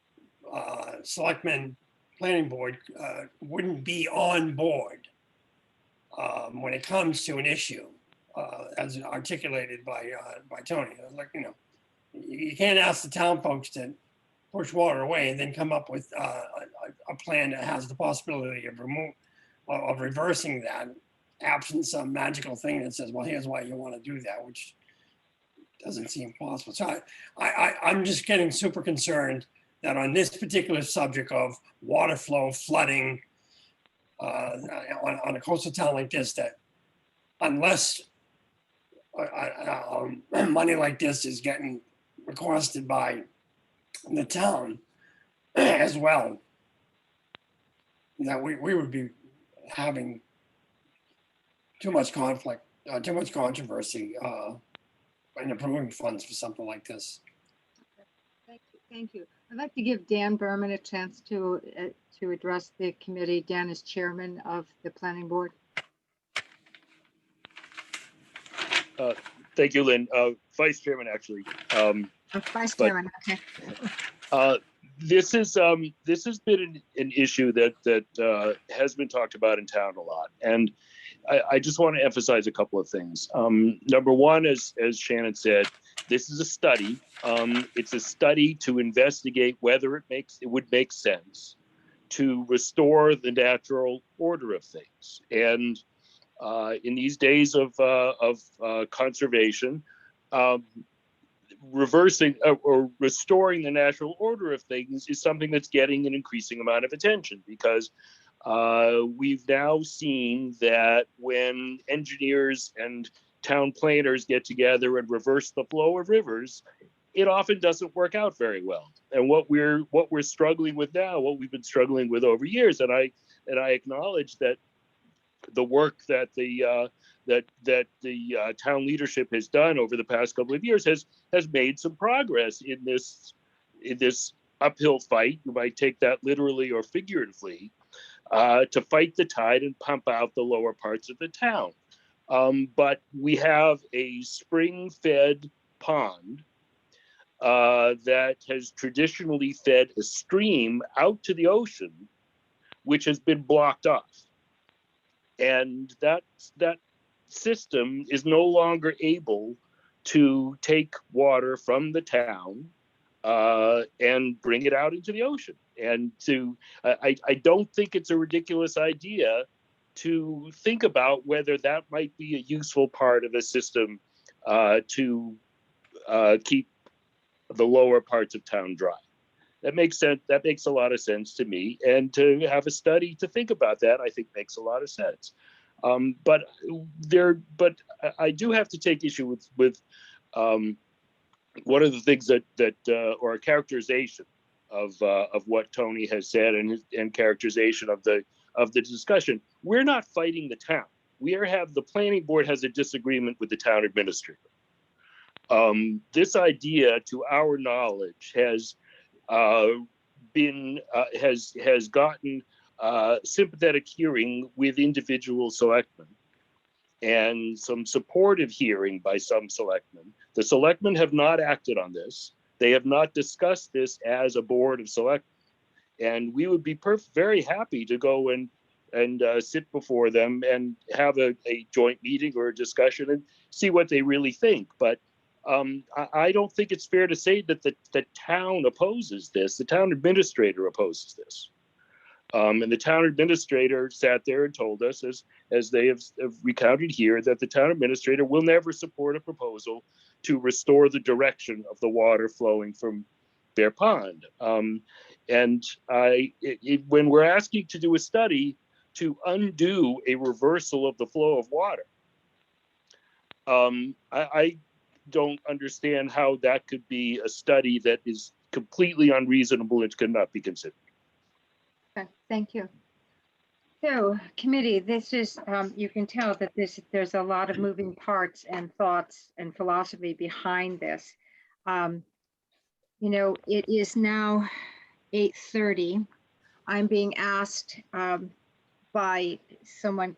selectmen, planning board, wouldn't be on board when it comes to an issue as articulated by Tony. Like, you know, you can't ask the town folks to push water away and then come up with a plan that has the possibility of reversing that, absent some magical thing that says, well, here's why you want to do that, which doesn't seem possible. So I'm just getting super concerned that on this particular subject of water flow, flooding on a coastal town like this, that unless money like this is getting requested by the town as well, that we would be having too much conflict, too much controversy in approving funds for something like this. Thank you. I'd like to give Dan Berman a chance to address the committee. Dan is chairman of the planning board. Thank you, Lynn. Vice chairman, actually. Vice chairman, okay. This has been an issue that has been talked about in town a lot, and I just want to emphasize a couple of things. Number one, as Shannon said, this is a study. It's a study to investigate whether it would make sense to restore the natural order of things. And in these days of conservation, reversing or restoring the natural order of things is something that's getting an increasing amount of attention, because we've now seen that when engineers and town planners get together and reverse the flow of rivers, it often doesn't work out very well. And what we're struggling with now, what we've been struggling with over years, and I acknowledge that the work that the town leadership has done over the past couple of years has made some progress in this uphill fight. You might take that literally or figuratively, to fight the tide and pump out the lower parts of the town. But we have a spring-fed pond that has traditionally fed a stream out to the ocean, which has been blocked off. And that system is no longer able to take water from the town and bring it out into the ocean. And I don't think it's a ridiculous idea to think about whether that might be a useful part of a system to keep the lower parts of town dry. That makes sense. That makes a lot of sense to me. And to have a study to think about that, I think makes a lot of sense. But I do have to take issue with one of the things that or a characterization of what Tony has said and characterization of the discussion. We're not fighting the town. the planning board has a disagreement with the town administrator. This idea, to our knowledge, has gotten sympathetic hearing with individual selectmen and some supportive hearing by some selectmen. The selectmen have not acted on this. They have not discussed this as a board of selectmen. And we would be very happy to go and sit before them and have a joint meeting or a discussion and see what they really think. But I don't think it's fair to say that the town opposes this. The town administrator opposes this. And the town administrator sat there and told us, as they have recounted here, that the town administrator will never support a proposal to restore the direction of the water flowing from Bear Pond. And when we're asking to do a study to undo a reversal of the flow of water, I don't understand how that could be a study that is completely unreasonable and could not be considered. Okay, thank you. So, committee, this is, you can tell that there's a lot of moving parts and thoughts and philosophy behind this. You know, it is now 8:30. I'm being asked by someone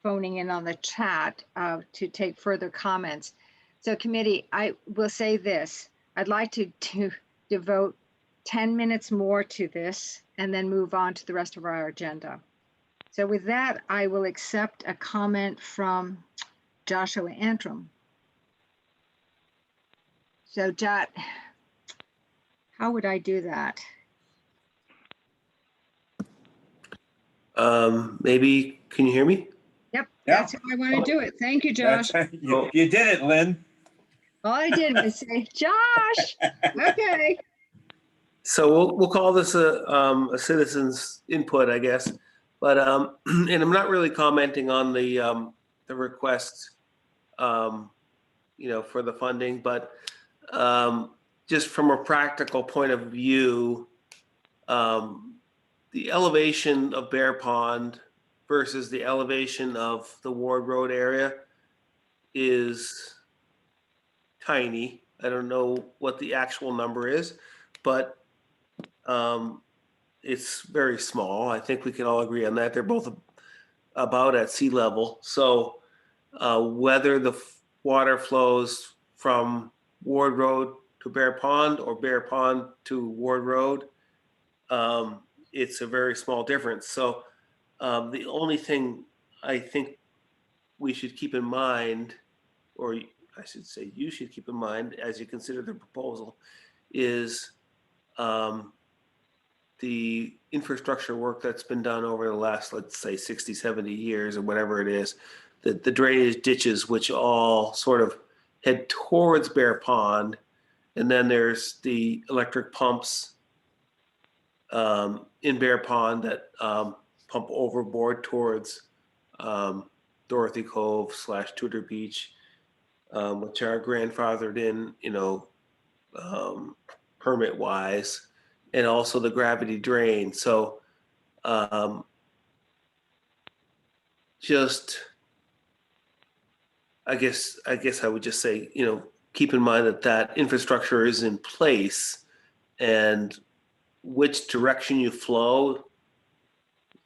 phoning in on the chat to take further comments. So committee, I will say this, I'd like to devote 10 minutes more to this and then move on to the rest of our agenda. So with that, I will accept a comment from Joshua Antrim. So Jot, how would I do that? Maybe, can you hear me? Yep, that's how I want to do it. Thank you, Josh. You did it, Lynn. All I did was say, Josh, okay. So we'll call this a citizen's input, I guess. But and I'm not really commenting on the request, you know, for the funding, but just from a practical point of view, the elevation of Bear Pond versus the elevation of the Ward Road area is tiny. I don't know what the actual number is, but it's very small. I think we can all agree on that. They're both about at sea level. So whether the water flows from Ward Road to Bear Pond or Bear Pond to Ward Road, it's a very small difference. So the only thing I think we should keep in mind, or I should say you should keep in mind as you consider the proposal, is the infrastructure work that's been done over the last, let's say 60, 70 years or whatever it is, the drainage ditches, which all sort of head towards Bear Pond. And then there's the electric pumps in Bear Pond that pump overboard towards Dorothy Cove / Tudor Beach, which are grandfathered in, you know, permit wise, and also the gravity drain. So just, I guess I would just say, you know, keep in mind that infrastructure is in place, and which direction you flow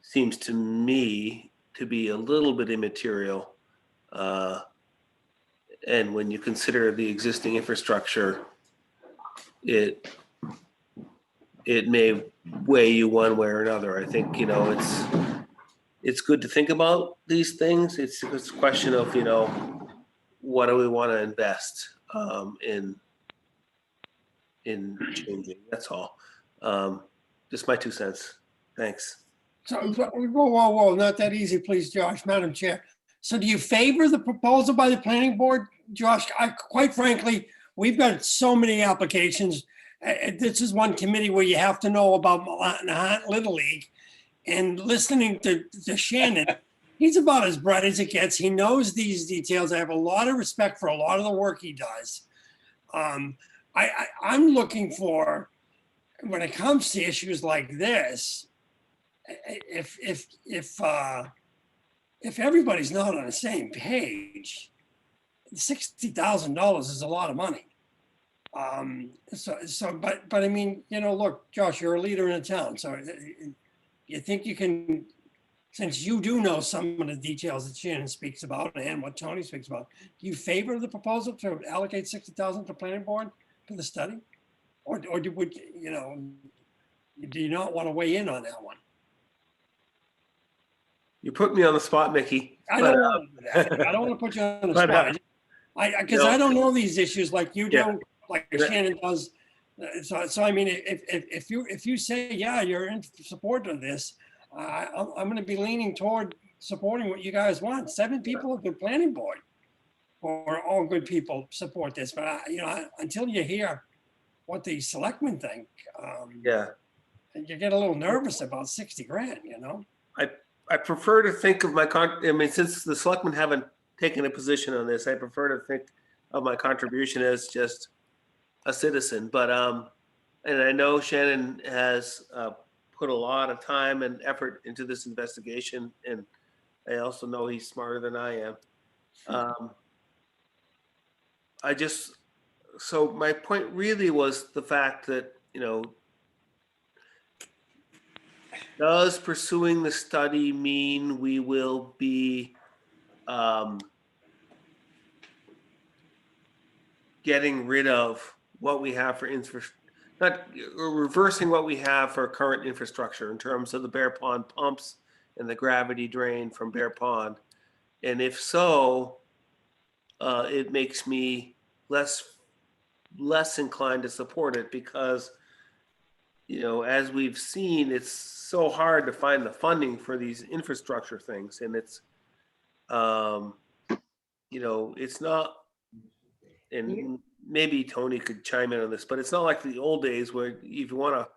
seems to me to be a little bit immaterial. And when you consider the existing infrastructure, it may weigh you one way or another. I think, you know, it's good to think about these things. It's a question of, you know, what do we want to invest in changing? That's all. Just my 2 cents. Thanks. So, whoa, not that easy, please, Josh, Madam Chair. So do you favor the proposal by the planning board, Josh? Quite frankly, we've got so many applications. This is one committee where you have to know about Nahant Little League, and listening to Shannon, he's about as bright as it gets. He knows these details. I have a lot of respect for a lot of the work he does. I'm looking for, when it comes to issues like this, if if everybody's not on the same page, $60,000 is a lot of money. But I mean, you know, look, Josh, you're a leader in a town, so you think you can, since you do know some of the details that Shannon speaks about and what Tony speaks about, do you favor the proposal to allocate 60,000 to planning board for the study? Or would, you know, do you not want to weigh in on that one? You put me on the spot, Mickey. I don't want to do that. I don't want to put you on the spot. Because I don't know these issues like you do, like Shannon does. So I mean, if you say, yeah, you're in support of this, I'm going to be leaning toward supporting what you guys want. 7 people of the planning board, or all good people, support this. But you know, until you hear what the selectmen think, you get a little nervous about 60 grand. You know, I prefer to think of I mean, since the selectmen haven't taken a position on this, I prefer to think of my contribution as just a citizen. But and I know Shannon has put a lot of time and effort into this investigation, and I also know he's smarter than I am. So my point really was the fact that, you know, does pursuing the study mean we will be getting rid of what we have for reversing what we have for current infrastructure in terms of the Bear Pond pumps and the gravity drain from Bear Pond? And if so, it makes me less inclined to support it because, you know, as we've seen, it's so hard to find the funding for these infrastructure things. And it's, you know, it's not, and maybe Tony could chime in on this, but it's not like the old days where if you want to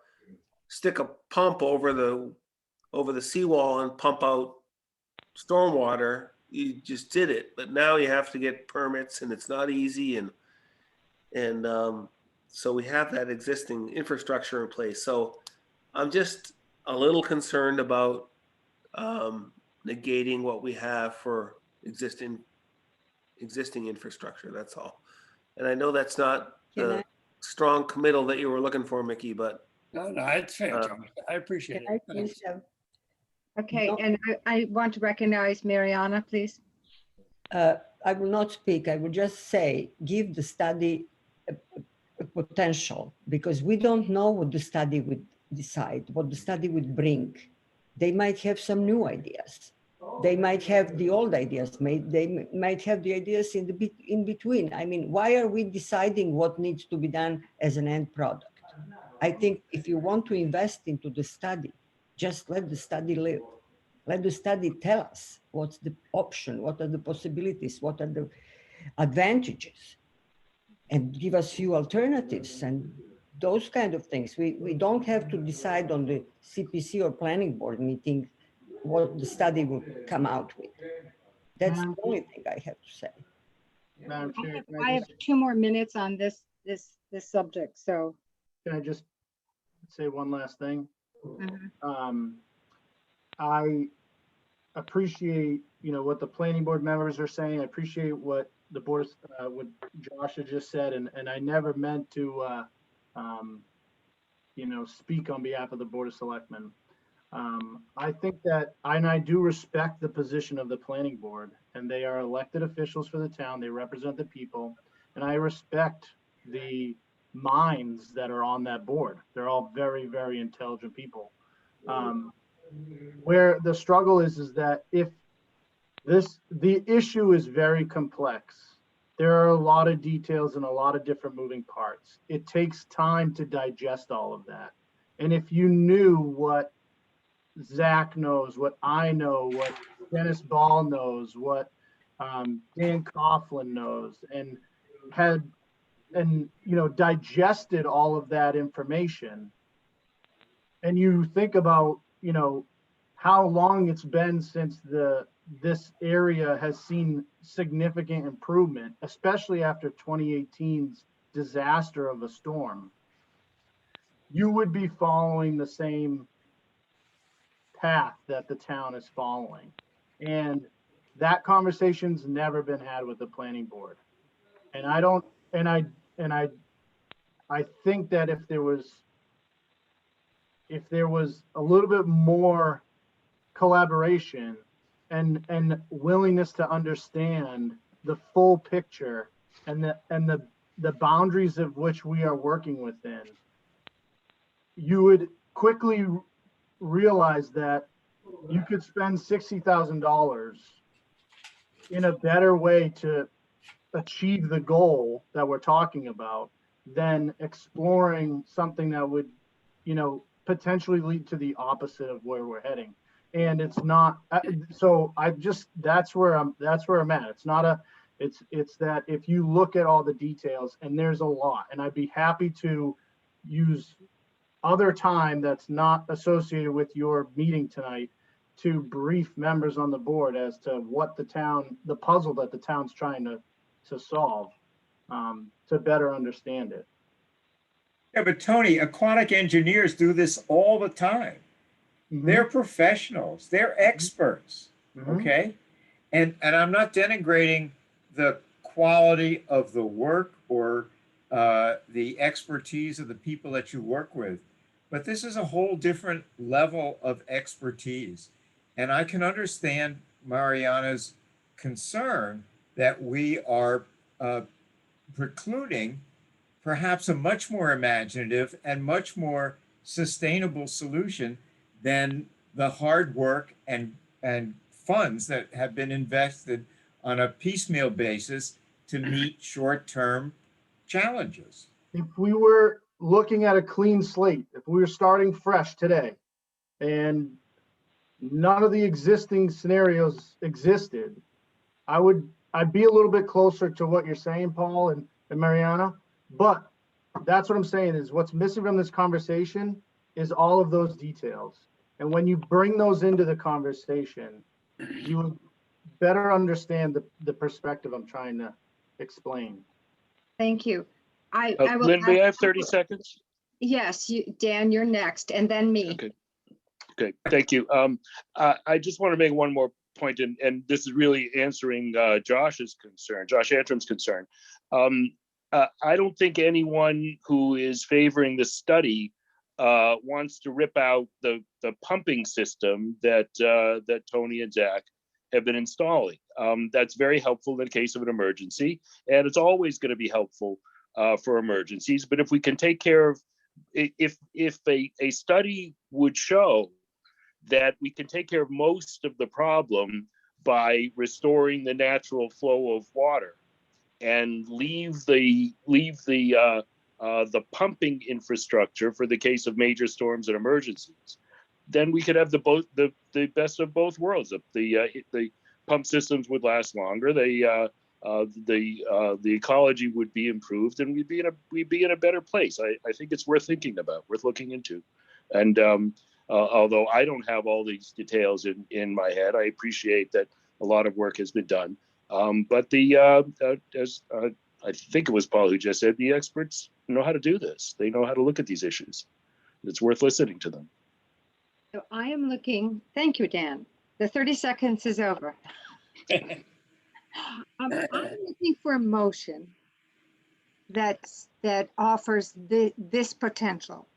stick a pump over the seawall and pump out stormwater, you just did it. But now you have to get permits, and it's not easy. And so we have that existing infrastructure in place. So I'm just a little concerned about negating what we have for existing infrastructure. That's all. And I know that's not the strong committal that you were looking for, Mickey, but no, it's fair, John. I appreciate it. Okay, and I want to recognize Mariana, please. I will not speak. I will just say, give the study a potential, because we don't know what the study would decide, what the study would bring. They might have some new ideas. They might have the old ideas. They might have the ideas in between. I mean, why are we deciding what needs to be done as an end product? I think if you want to invest into the study, just let the study live. Let the study tell us what's the option, what are the possibilities, what are the advantages, and give us few alternatives and those kind of things. We don't have to decide on the CPC or planning board meeting what the study will come out with. That's the only thing I have to say. Madam Chair, I have 2 more minutes on this subject, so. Can I just say one last thing? I appreciate, you know, what the planning board members are saying. I appreciate what the board, what Josh had just said, and I never meant to, you know, speak on behalf of the Board of Selectmen. I think that, and I do respect the position of the planning board, and they are elected officials for the town. They represent the people, and I respect the minds that are on that board. They're all very, very intelligent people. Where the struggle is that if the issue is very complex, there are a lot of details and a lot of different moving parts. It takes time to digest all of that. And if you knew what Zach knows, what I know, what Dennis Ball knows, what Dan Coughlin knows, and you know, digested all of that information, and you think about, you know, how long it's been since this area has seen significant improvement, especially after 2018's disaster of a storm, you would be following the same path that the town is following. And That conversation's never been had with the planning board. And I don't, and I think that if there was a little bit more collaboration and willingness to understand the full picture and the boundaries of which we are working within, you would quickly realize that you could spend $60,000 in a better way to achieve the goal that we're talking about than exploring something that would, potentially lead to the opposite of where we're heading. And it's not, so that's where I'm at. It's not it's that if you look at all the details, and there's a lot, and I'd be happy to use other time that's not associated with your meeting tonight to brief members on the board as to what the puzzle that the town's trying to solve, to better understand it. Yeah, but Tony, aquatic engineers do this all the time. They're professionals, they're experts, okay? And I'm not denigrating the quality of the work or the expertise of the people that you work with, but this is a whole different level of expertise. And I can understand Mariana's concern that we are precluding perhaps a much more imaginative and much more sustainable solution than the hard work and funds that have been invested on a piecemeal basis to meet short-term challenges. If we were looking at a clean slate, if we were starting fresh today and none of the existing scenarios existed, I'd be a little bit closer to what you're saying, Paul and Mariana. But that's what I'm saying is what's missing from this conversation is all of those details. And when you bring those into the conversation, you will better understand the perspective I'm trying to explain. Thank you. I will. Lynn, may I have 30 seconds? Yes, Dan, you're next, and then me. Okay, thank you. I just want to make one more point, and this is really answering Josh Antrim's concern. I don't think anyone who is favoring the study wants to rip out the pumping system that Tony and Zach have been installing. That's very helpful in the case of an emergency, and it's always going to be helpful for emergencies. But if we can take care of, if a study would show that we can take care of most of the problem by restoring the natural flow of water and leave the pumping infrastructure for the case of major storms and emergencies, then we could have the best of both worlds. The pump systems would last longer. The ecology would be improved, and we'd be in a better place. I think it's worth thinking about, worth looking into. And although I don't have all these details in my head, I appreciate that a lot of work has been done. But as I think it was Paul who just said, the experts know how to do this. They know how to look at these issues. It's worth listening to them. So I am looking, thank you, Dan. The 30 seconds is over. I'm looking for a motion that offers this potential,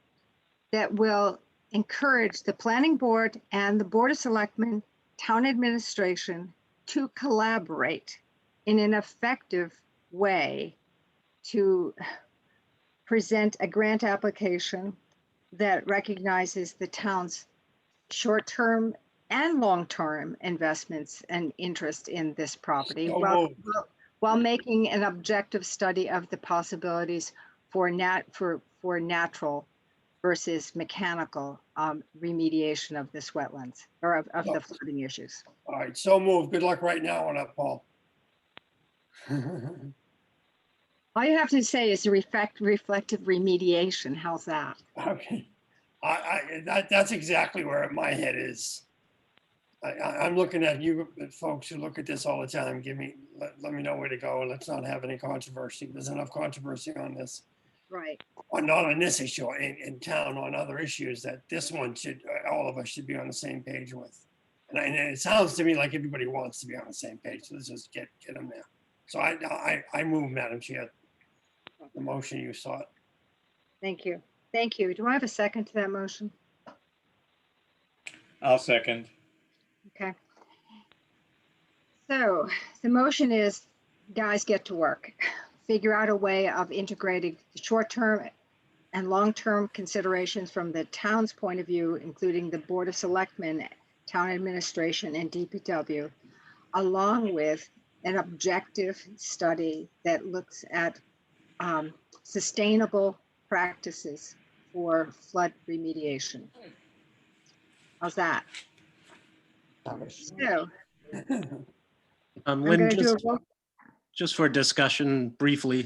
that will encourage the planning board and the board of selectmen, town administration to collaborate in an effective way to present a grant application that recognizes the town's short-term and long-term investments and interest in this property, while making an objective study of the possibilities for natural versus mechanical remediation of this wetlands or of the flooding issues. All right, so moved. Good luck right now on that, Paul. All you have to say is reflective remediation. How's that? Okay, that's exactly where my head is. I'm looking at you folks who look at this all the time. Let me know where to go. Let's not have any controversy. There's enough controversy on this. Right. Or not on this issue, in town, on other issues, that this one all of us should be on the same page with. And it sounds to me like everybody wants to be on the same page. So let's just get them there. So I move, Madam Chair, the motion you sought. Thank you. Thank you. Do I have a second to that motion? I'll second. Okay. So the motion is, guys, get to work. Figure out a way of integrating short-term and long-term considerations from the town's point of view, including the Board of Selectmen, Town Administration, and DPW, along with an objective study that looks at sustainable practices for flood remediation. How's that? So I'm Lynn, going to do a roll. just for discussion briefly,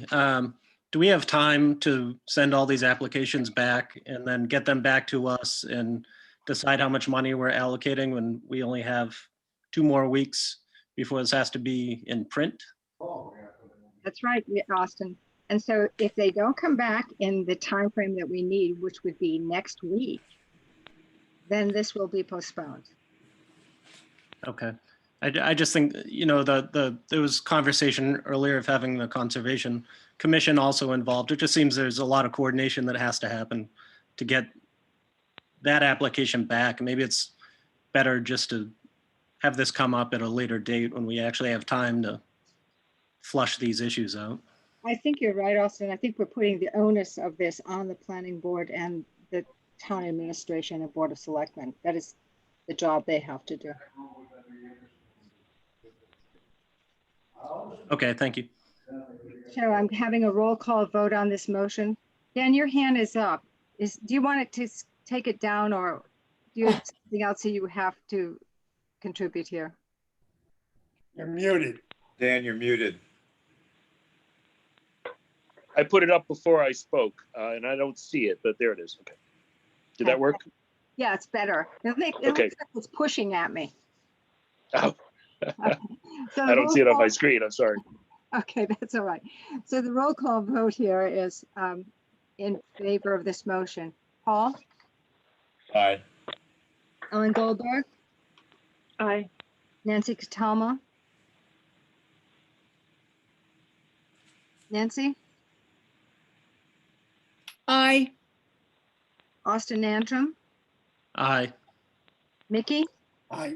do we have time to send all these applications back and then get them back to us and decide how much money we're allocating when we only have 2 more weeks before this has to be in print? That's right, Austin. And so if they don't come back in the time frame that we need, which would be next week, then this will be postponed. Okay. I just think, you know, there was conversation earlier of having the Conservation Commission also involved. It just seems there's a lot of coordination that has to happen to get that application back. Maybe it's better just to have this come up at a later date when we actually have time to flush these issues out. I think you're right, Austin. I think we're putting the onus of this on the planning board and the town administration and Board of Selectmen. That is the job they have to do. Okay, thank you. So I'm having a roll call vote on this motion. Dan, your hand is up. Do you want it to take it down, or do you have something else that you have to contribute here? You're muted. Dan, you're muted. I put it up before I spoke, and I don't see it, but there it is. Okay. Did that work? Yeah, it's better. It looks like it's pushing at me. Oh. Okay. So I don't see it on my screen. I'm sorry. Okay, that's all right. So the roll call vote here is in favor of this motion. Paul? Aye. Ellen Goldberg? Aye. Nancy Catalma? Nancy? Aye. Austin Antrim? Aye. Mickey? Aye.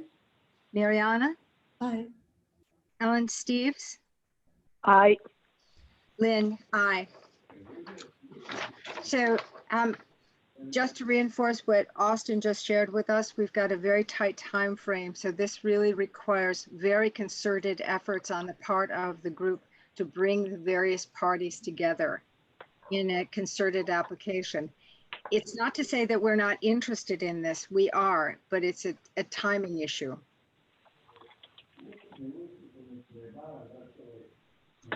Mariana? Aye. Ellen Steves? Aye. Lynn? Aye. So just to reinforce what Austin just shared with us, we've got a very tight time frame. So this really requires very concerted efforts on the part of the group to bring the various parties together in a concerted application. It's not to say that we're not interested in this. We are, but it's a timing issue.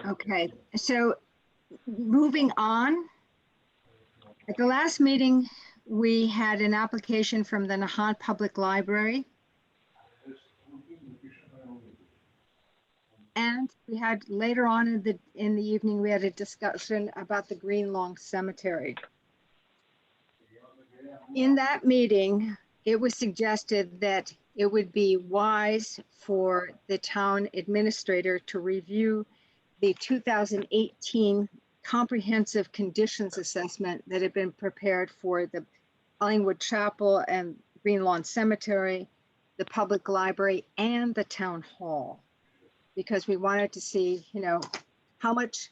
Okay, so moving on. At the last meeting, we had an application from the Nahant Public Library. And we had later on in the evening, we had a discussion about the Green Lawn Cemetery. In that meeting, it was suggested that it would be wise for the town administrator to review the 2018 comprehensive conditions assessment that had been prepared for the Ellingwood Chapel and Green Lawn Cemetery, the public library, and the town hall, because we wanted to see, you know, how much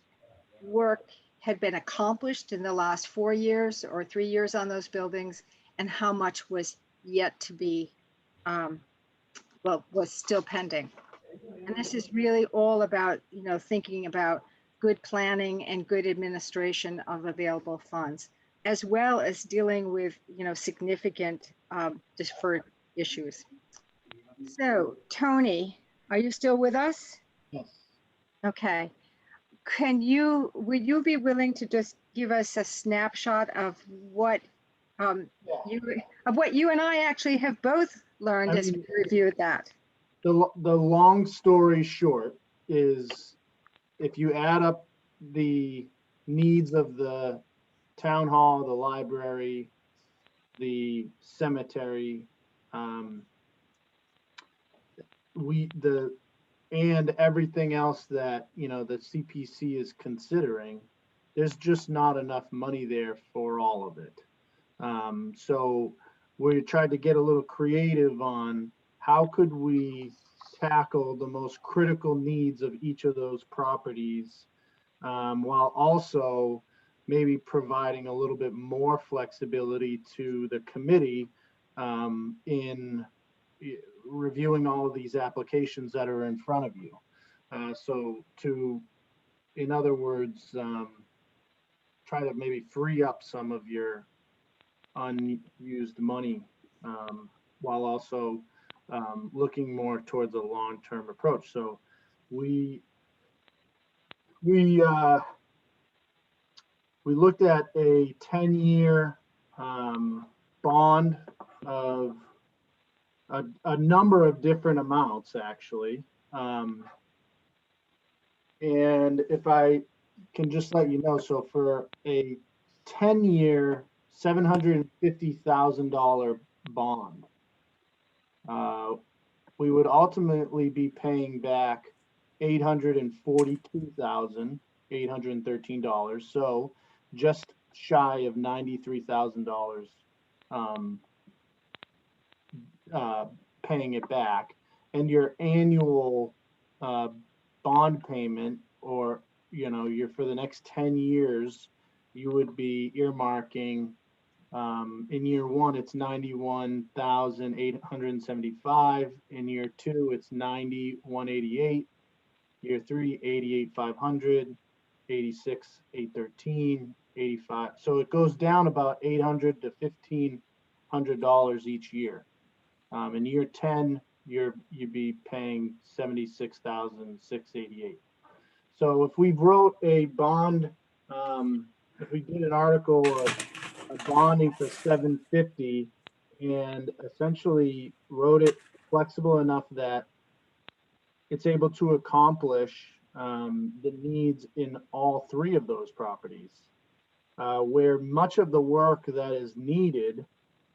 work had been accomplished in the last 4 years or 3 years on those buildings, and how much was yet to be, was still pending. And this is really all about, you know, thinking about good planning and good administration of available funds, as well as dealing with, you know, significant deferred issues. So, Tony, are you still with us? Yes. Okay. Would you be willing to just give us a snapshot of what you and I actually have both learned as we reviewed that? The long story short is, if you add up the needs of the town hall, the library, the cemetery, and everything else that, you know, the CPC is considering, there's just not enough money there for all of it. So we tried to get a little creative on how could we tackle the most critical needs of each of those properties, while also maybe providing a little bit more flexibility to the committee in reviewing all of these applications that are in front of you. So to, in other words, try to maybe free up some of your unused money, while also looking more towards a long-term approach. So we looked at a 10-year bond of a number of different amounts, actually. And if I can just let you know, so for a 10-year, $750,000 bond, we would ultimately be paying back $842,813. So just shy of $93,000 paying it back. And your annual bond payment, or, you know, you're for the next 10 years, you would be earmarking, in year one, it's $91,875. In year two, it's $90,188. Year three, $88,500, $86,813, $85. So it goes down about $800 to $1,500 each year. In year 10, you'd be paying $76,688. So if we wrote a bond, if we did an article of bonding for $750 and essentially wrote it flexible enough that it's able to accomplish the needs in all three of those properties, where much of the work that is needed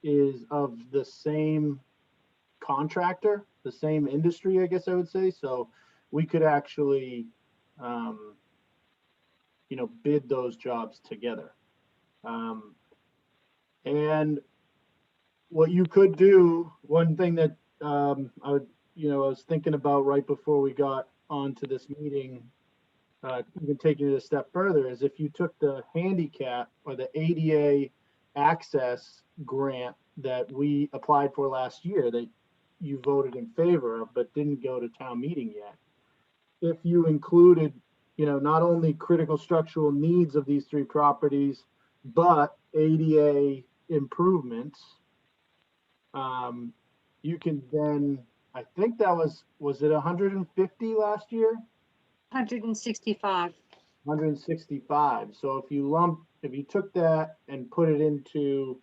is of the same contractor, the same industry, I guess I would say. So we could actually, you know, bid those jobs together. And what you could do, one thing that I was thinking about right before we got onto this meeting, even taking it a step further, is if you took the handicap or the ADA access grant that we applied for last year, that you voted in favor of but didn't go to town meeting yet. If you included, you know, not only critical structural needs of these three properties, but ADA improvements, you can then, I think that was it 150 last year? 165. 165. So if you took that and put it into,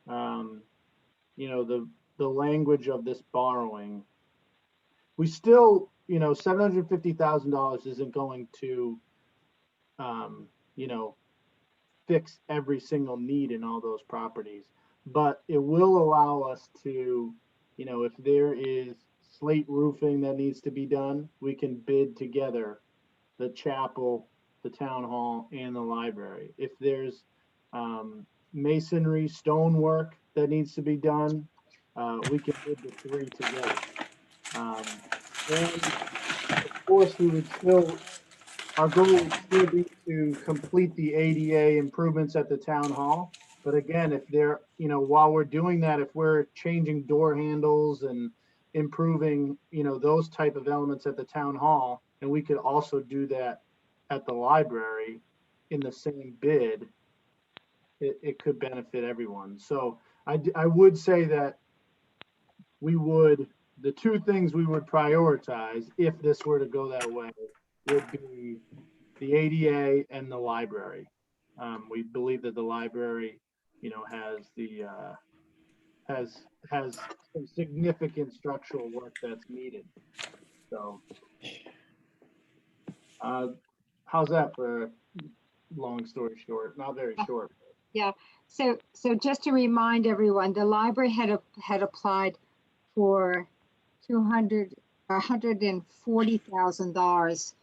you know, the language of this borrowing, we still, you know, $750,000 isn't going to, you know, fix every single need in all those properties, but it will allow us to, you know, if there is slate roofing that needs to be done, we can bid together the chapel, the town hall, and the library. If there's masonry, stonework that needs to be done, we can bid the three together. And of course, we would still, our goal would still be to complete the ADA improvements at the town hall. But again, if they're, you know, while we're doing that, if we're changing door handles and improving, you know, those type of elements at the town hall, and we could also do that at the library in the same bid, it could benefit everyone. So I would say that the two things we would prioritize if this were to go that way would be the ADA and the library. We believe that the library, you know, has some significant structural work that's needed. So, how's that for a long story short? Not very short. Yeah. So just to remind everyone, the library had applied for $200,000 $140,000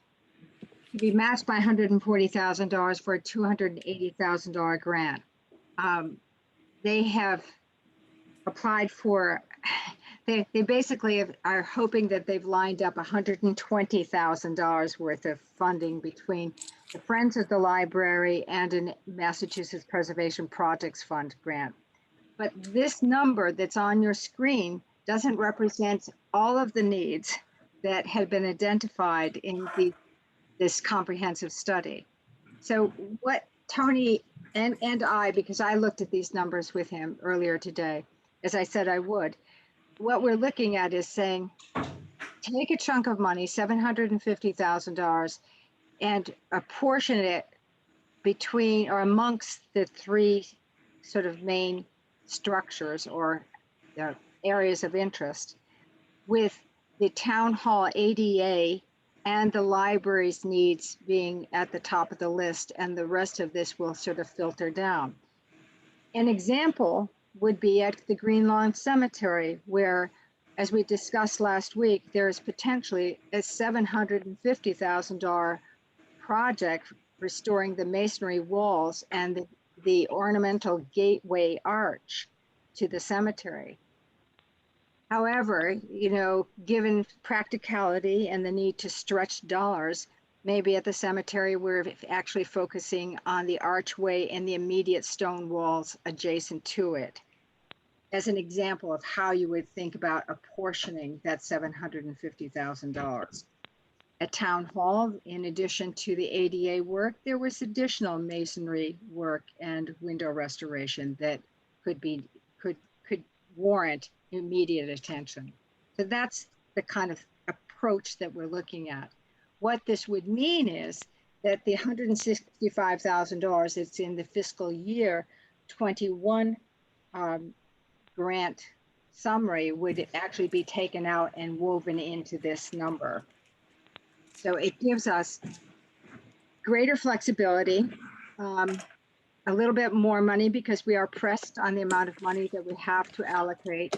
to be matched by $140,000 for a $280,000 grant. They have applied for, they basically are hoping that they've lined up $120,000 worth of funding between the Friends of the Library and a Massachusetts Preservation Projects Fund grant. But this number that's on your screen doesn't represent all of the needs that have been identified in this comprehensive study. So what Tony and I, because I looked at these numbers with him earlier today, as I said I would, what we're looking at is saying, take a chunk of money, $750,000, and apportion it between or amongst the three sort of main structures or areas of interest, with the town hall ADA and the library's needs being at the top of the list, and the rest of this will sort of filter down. An example would be at the Green Lawn Cemetery, where, as we discussed last week, there's potentially a $750,000 project restoring the masonry walls and the ornamental gateway arch to the cemetery. However, you know, given practicality and the need to stretch dollars, maybe at the cemetery we're actually focusing on the archway and the immediate stone walls adjacent to it, as an example of how you would think about apportioning that $750,000. At Town Hall, in addition to the ADA work, there was additional masonry work and window restoration that could warrant immediate attention. So that's the kind of approach that we're looking at. What this would mean is that the $165,000 that's in the fiscal year 21 grant summary would actually be taken out and woven into this number. So it gives us greater flexibility, a little bit more money because we are pressed on the amount of money that we have to allocate.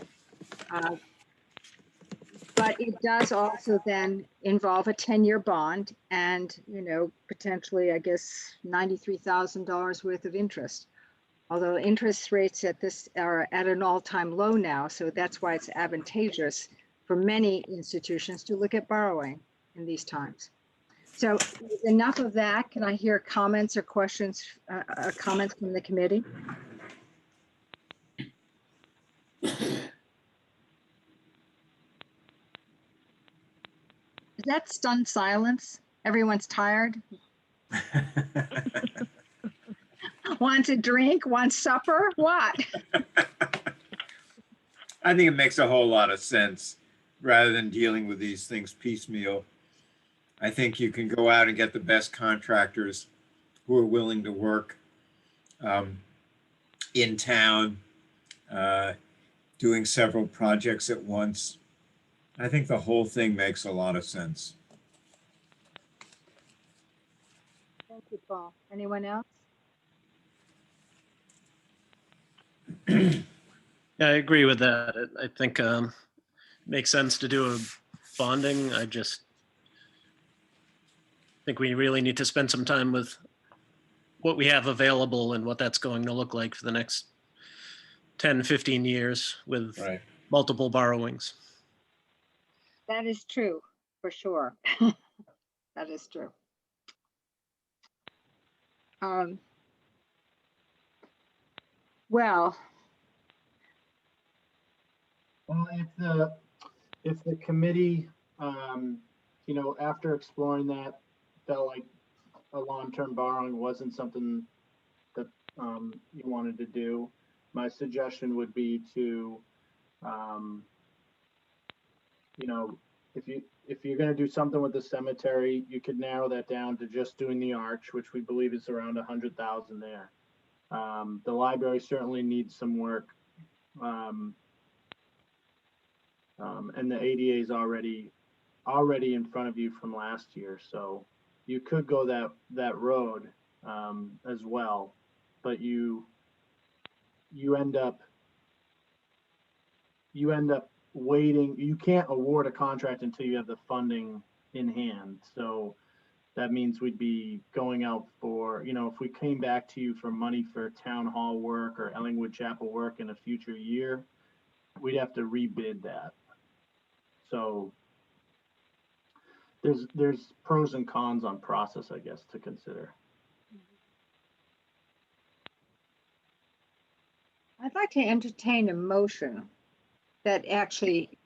But it does also then involve a 10-year bond and, you know, potentially, I guess, $93,000 worth of interest. Although interest rates at this are at an all-time low now, so that's why it's advantageous for many institutions to look at borrowing in these times. So enough of that. Can I hear comments or questions, comments from the committee? Is that stunned silence? Everyone's tired? Wants a drink, wants supper, what? I think it makes a whole lot of sense rather than dealing with these things piecemeal. I think you can go out and get the best contractors who are willing to work in town, doing several projects at once. I think the whole thing makes a lot of sense. Thank you, Paul. Anyone else? Yeah, I agree with that. I think it makes sense to do a bonding. I just think we really need to spend some time with what we have available and what that's going to look like for the next 10, 15 years with multiple borrowings. That is true, for sure. That is true. Well, if the committee, you know, after exploring that, felt like a long-term borrowing wasn't something that you wanted to do, my suggestion would be to, you know, if you're going to do something with the cemetery, you could narrow that down to just doing the arch, which we believe is around 100,000 there. The library certainly needs some work. And the ADA is already in front of you from last year, so you could go that road as well, but you end up waiting, you can't award a contract until you have the funding in hand. So that means we'd be going out for, if we came back to you for money for town hall work or Ellingwood Chapel work in a future year, we'd have to rebid that. So there's pros and cons on process, I guess, to consider. I'd like to entertain a motion that actually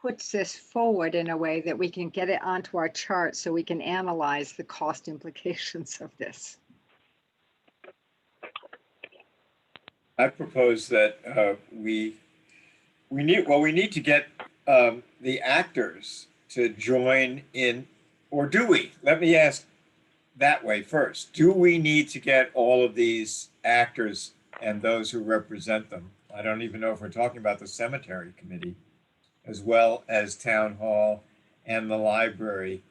puts this forward in a way that we can get it onto our chart so we can analyze the cost implications of this. I propose that we need to get the actors to join in, or do we? Let me ask that way first. Do we need to get all of these actors and those who represent them? I don't even know if we're talking about the cemetery committee, as well as town hall and the library,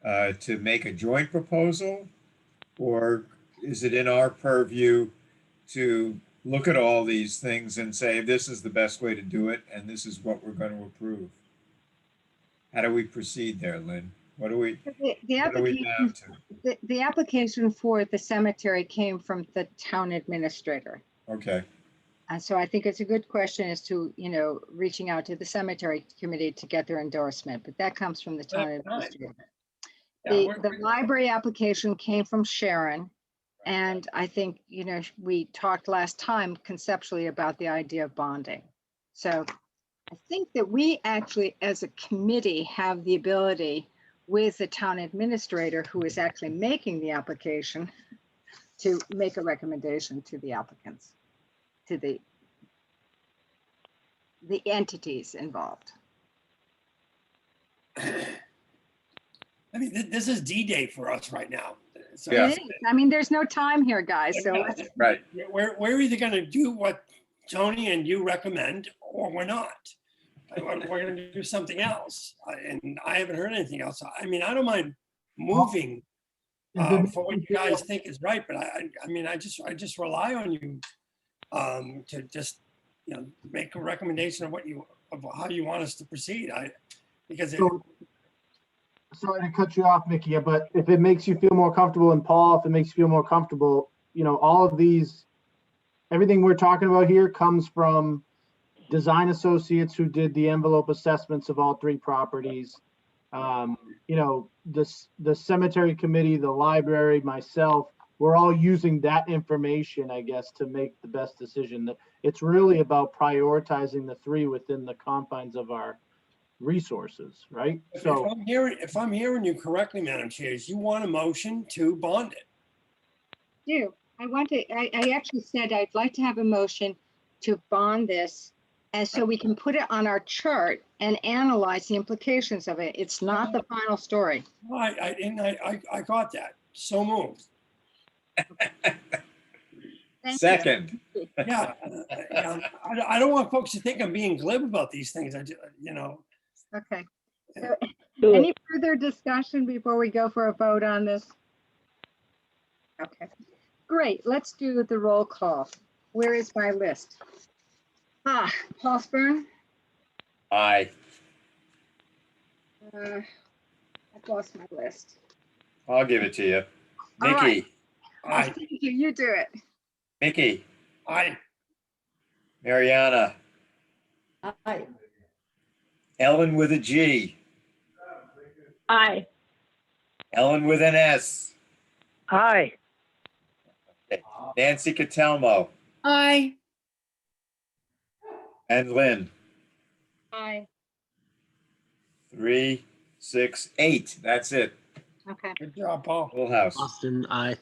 to make a joint proposal? Or is it in our purview to look at all these things and say, this is the best way to do it, and this is what we're going to approve? How do we proceed there, Lynn? What are we down to? The application for the cemetery came from the town administrator. Okay. And so I think it's a good question as to, reaching out to the cemetery committee to get their endorsement, but that comes from the town administrator. The library application came from Sharon. And I think, we talked last time conceptually about the idea of bonding. So I think that we actually, as a committee, have the ability with the town administrator who is actually making the application to make a recommendation to the applicants, to the entities involved. I mean, this is D-Day for us right now. So Yeah. It is. I mean, there's no time here, guys. So Right. We're either going to do what Tony and you recommend, or we're not. We're going to do something else. And I haven't heard anything else. I mean, I don't mind moving for what you guys think is right, but I just rely on you to just make a recommendation of how you want us to proceed. Sorry to cut you off, Mickey, but if it makes you feel more comfortable, and Paul, if it makes you feel more comfortable, all of these, everything we're talking about here comes from design associates who did the envelope assessments of all three properties. The cemetery committee, the library, myself, we're all using that information, I guess, to make the best decision. It's really about prioritizing the three within the confines of our resources, right? So if I'm hearing you correctly, Madam Chair, is you want a motion to bond it? I actually said I'd like to have a motion to bond this, and so we can put it on our chart and analyze the implications of it. It's not the final story. I got that. So moved. Second. Yeah, I don't want folks to think I'm being glib about these things. Okay. So any further discussion before we go for a vote on this? Okay, great. Let's do the roll call. Where is my list? Paul Spurn. Aye. I've lost my list. I'll give it to you. All right. Mickey. Aye. Thank you. You do it. Mickey. Aye. Mariana. Aye. Ellen with a G. Aye. Ellen with an S. Aye. Nancy Catelmo. Aye. And Lynn. Aye. 3, 6, 8. That's it. Okay. Good job, Paul. Full house. Austin, aye.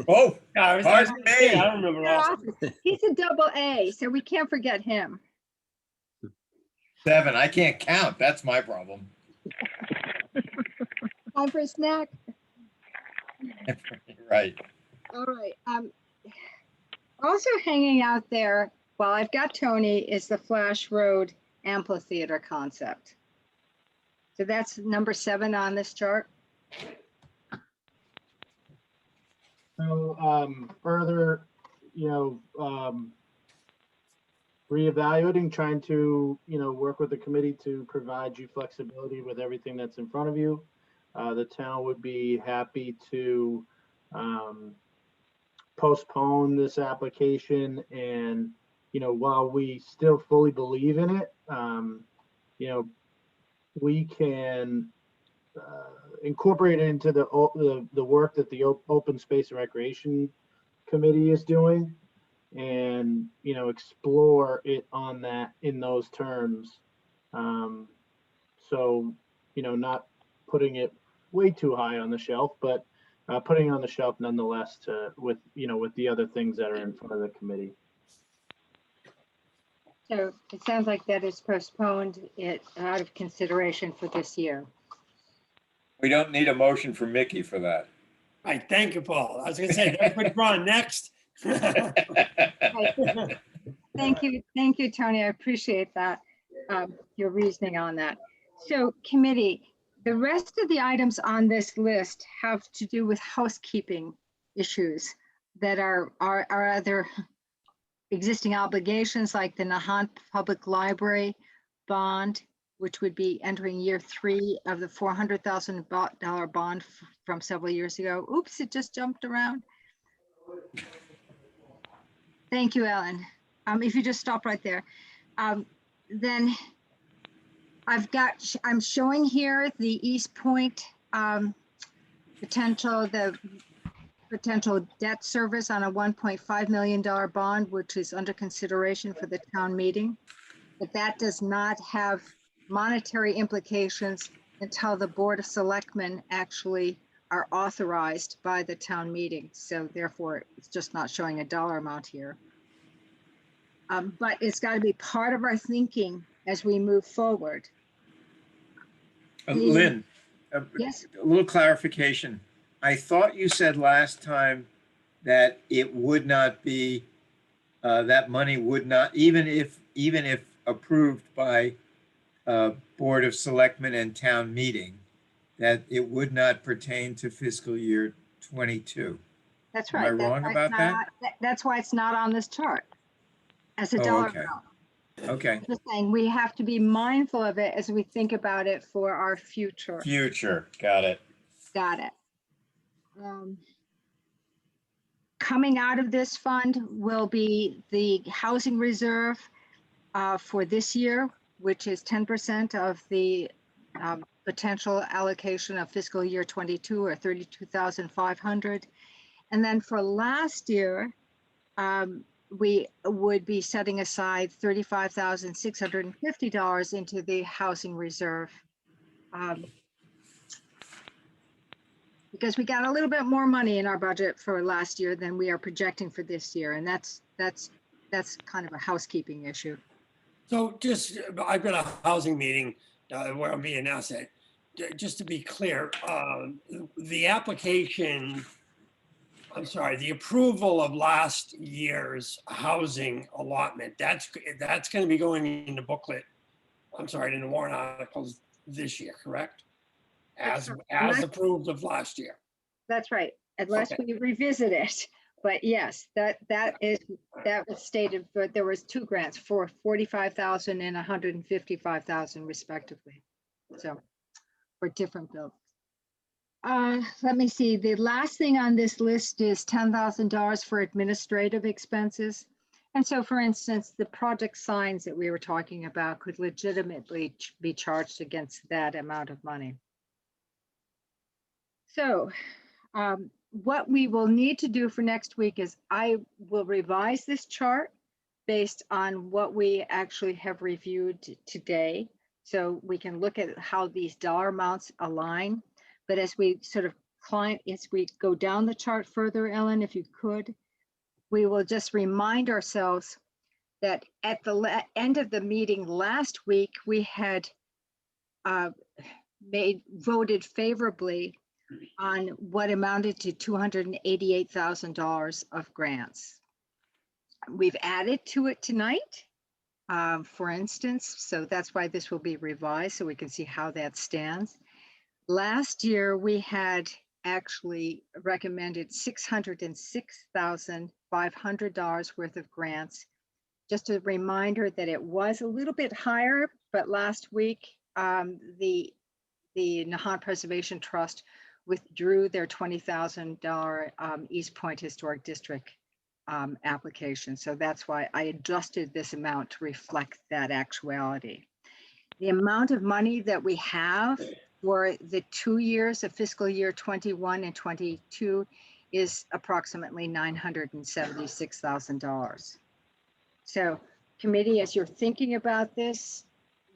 Oh, Yeah, I pardon me. I don't remember Austin. He's a double A, so we can't forget him. 7. I can't count. That's my problem. Time for a snack. Right. All right. Also hanging out there, while I've got Tony, is the Flash Road Amphitheater concept. So that's number 7 on this chart. So further, reevaluating, trying to, work with the committee to provide you flexibility with everything that's in front of you. The town would be happy to postpone this application, and while we still fully believe in it, we can incorporate it into the work that the Open Space and Recreation Committee is doing, and explore it in those terms. So not putting it way too high on the shelf, but putting it on the shelf nonetheless with the other things that are in front of the committee. So it sounds like that is postponed it out of consideration for this year. We don't need a motion for Mickey for that. Right, thank you, Paul. I was gonna say, that's what you're on next. Thank you, Tony. I appreciate that, your reasoning on that. So committee, the rest of the items on this list have to do with housekeeping issues that are either existing obligations like the Nahant Public Library bond, which would be entering year 3 of the $400,000 bond from several years ago. Oops, it just jumped around. Thank you, Ellen. If you just stop right there. Then I'm showing here the East Point potential debt service on a $1.5 million bond, which is under consideration for the town meeting. But that does not have monetary implications until the Board of Selectmen actually are authorized by the town meeting. So therefore, it's just not showing a dollar amount here. But it's got to be part of our thinking as we move forward. Lynn, Yes. a little clarification. I thought you said last time that it would not be, that money would not, even if approved by Board of Selectmen and town meeting, that it would not pertain to fiscal year 22. That's Am right. I wrong about that? That's why it's not on this chart as a Oh, dollar okay. amount. Okay. I'm just saying we have to be mindful of it as we think about it for our future. Future, got it. Got it. Coming out of this fund will be the housing reserve for this year, which is 10% of the potential allocation of fiscal year 22, or 32,500. And then for last year, we would be setting aside $35,650 into the housing reserve. Because we got a little bit more money in our budget for last year than we are projecting for this year. And that's kind of a housekeeping issue. So just, I've got a housing meeting where I'm being announced at. Just to be clear, the application, I'm sorry, the approval of last year's housing allotment, that's going to be going in the booklet, I'm sorry, in the warrant articles this year, correct? As approved of last year. That's right, unless we revisit it. But yes, that was stated, but there was 2 grants for $45,000 and $155,000 respectively. So for different bills. Let me see, the last thing on this list is $10,000 for administrative expenses. And so for instance, the project signs that we were talking about could legitimately be charged against that amount of money. So what we will need to do for next week is I will revise this chart based on what we actually have reviewed today. So we can look at how these dollar amounts align. But as we sort of as we go down the chart further, Ellen, if you could, we will just remind ourselves that at the end of the meeting last week, we had voted favorably on what amounted to $288,000 of grants. We've added to it tonight, for instance, so that's why this will be revised so we can see how that stands. Last year, we had actually recommended $606,500 worth of grants. just a reminder that it was a little bit higher, but last week, the Nahant Preservation Trust withdrew their $20,000 East Point Historic District application. So that's why I adjusted this amount to reflect that actuality. The amount of money that we have for the 2 years of fiscal year 21 and 22 is approximately $976,000. So committee, as you're thinking about this,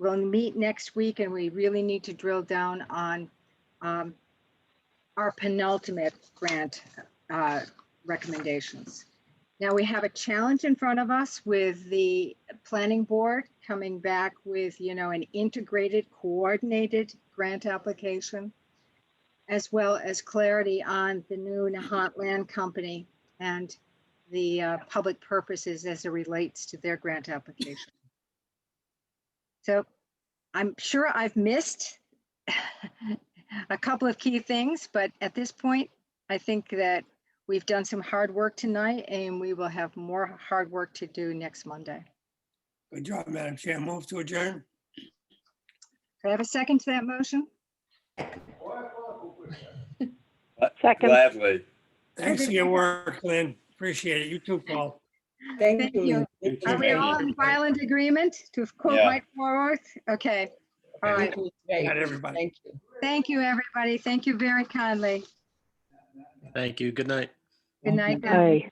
we'll meet next week and we really need to drill down on our penultimate grant recommendations. Now we have a challenge in front of us with the planning board coming back with, an integrated, coordinated grant application, as well as clarity on the new Nahant Land Company and the public purposes as it relates to their grant application. So I'm sure I've missed a couple of key things, but at this point, I think that we've done some hard work tonight and we will have more hard work to do next Monday. Good job, Madam Chair. Move to adjourn. Do I have a second to that motion? Second. Gladly. Thanks for your work, Lynn. Appreciate it. You too, Paul. Thank you. Are we all in violent agreement to quote Yeah. Mike Forward? Okay. All right. Thank you. Great. Not everybody. Thank you. Thank you, everybody. Thank you very kindly. Thank you. Good night. Good night. now. Aye.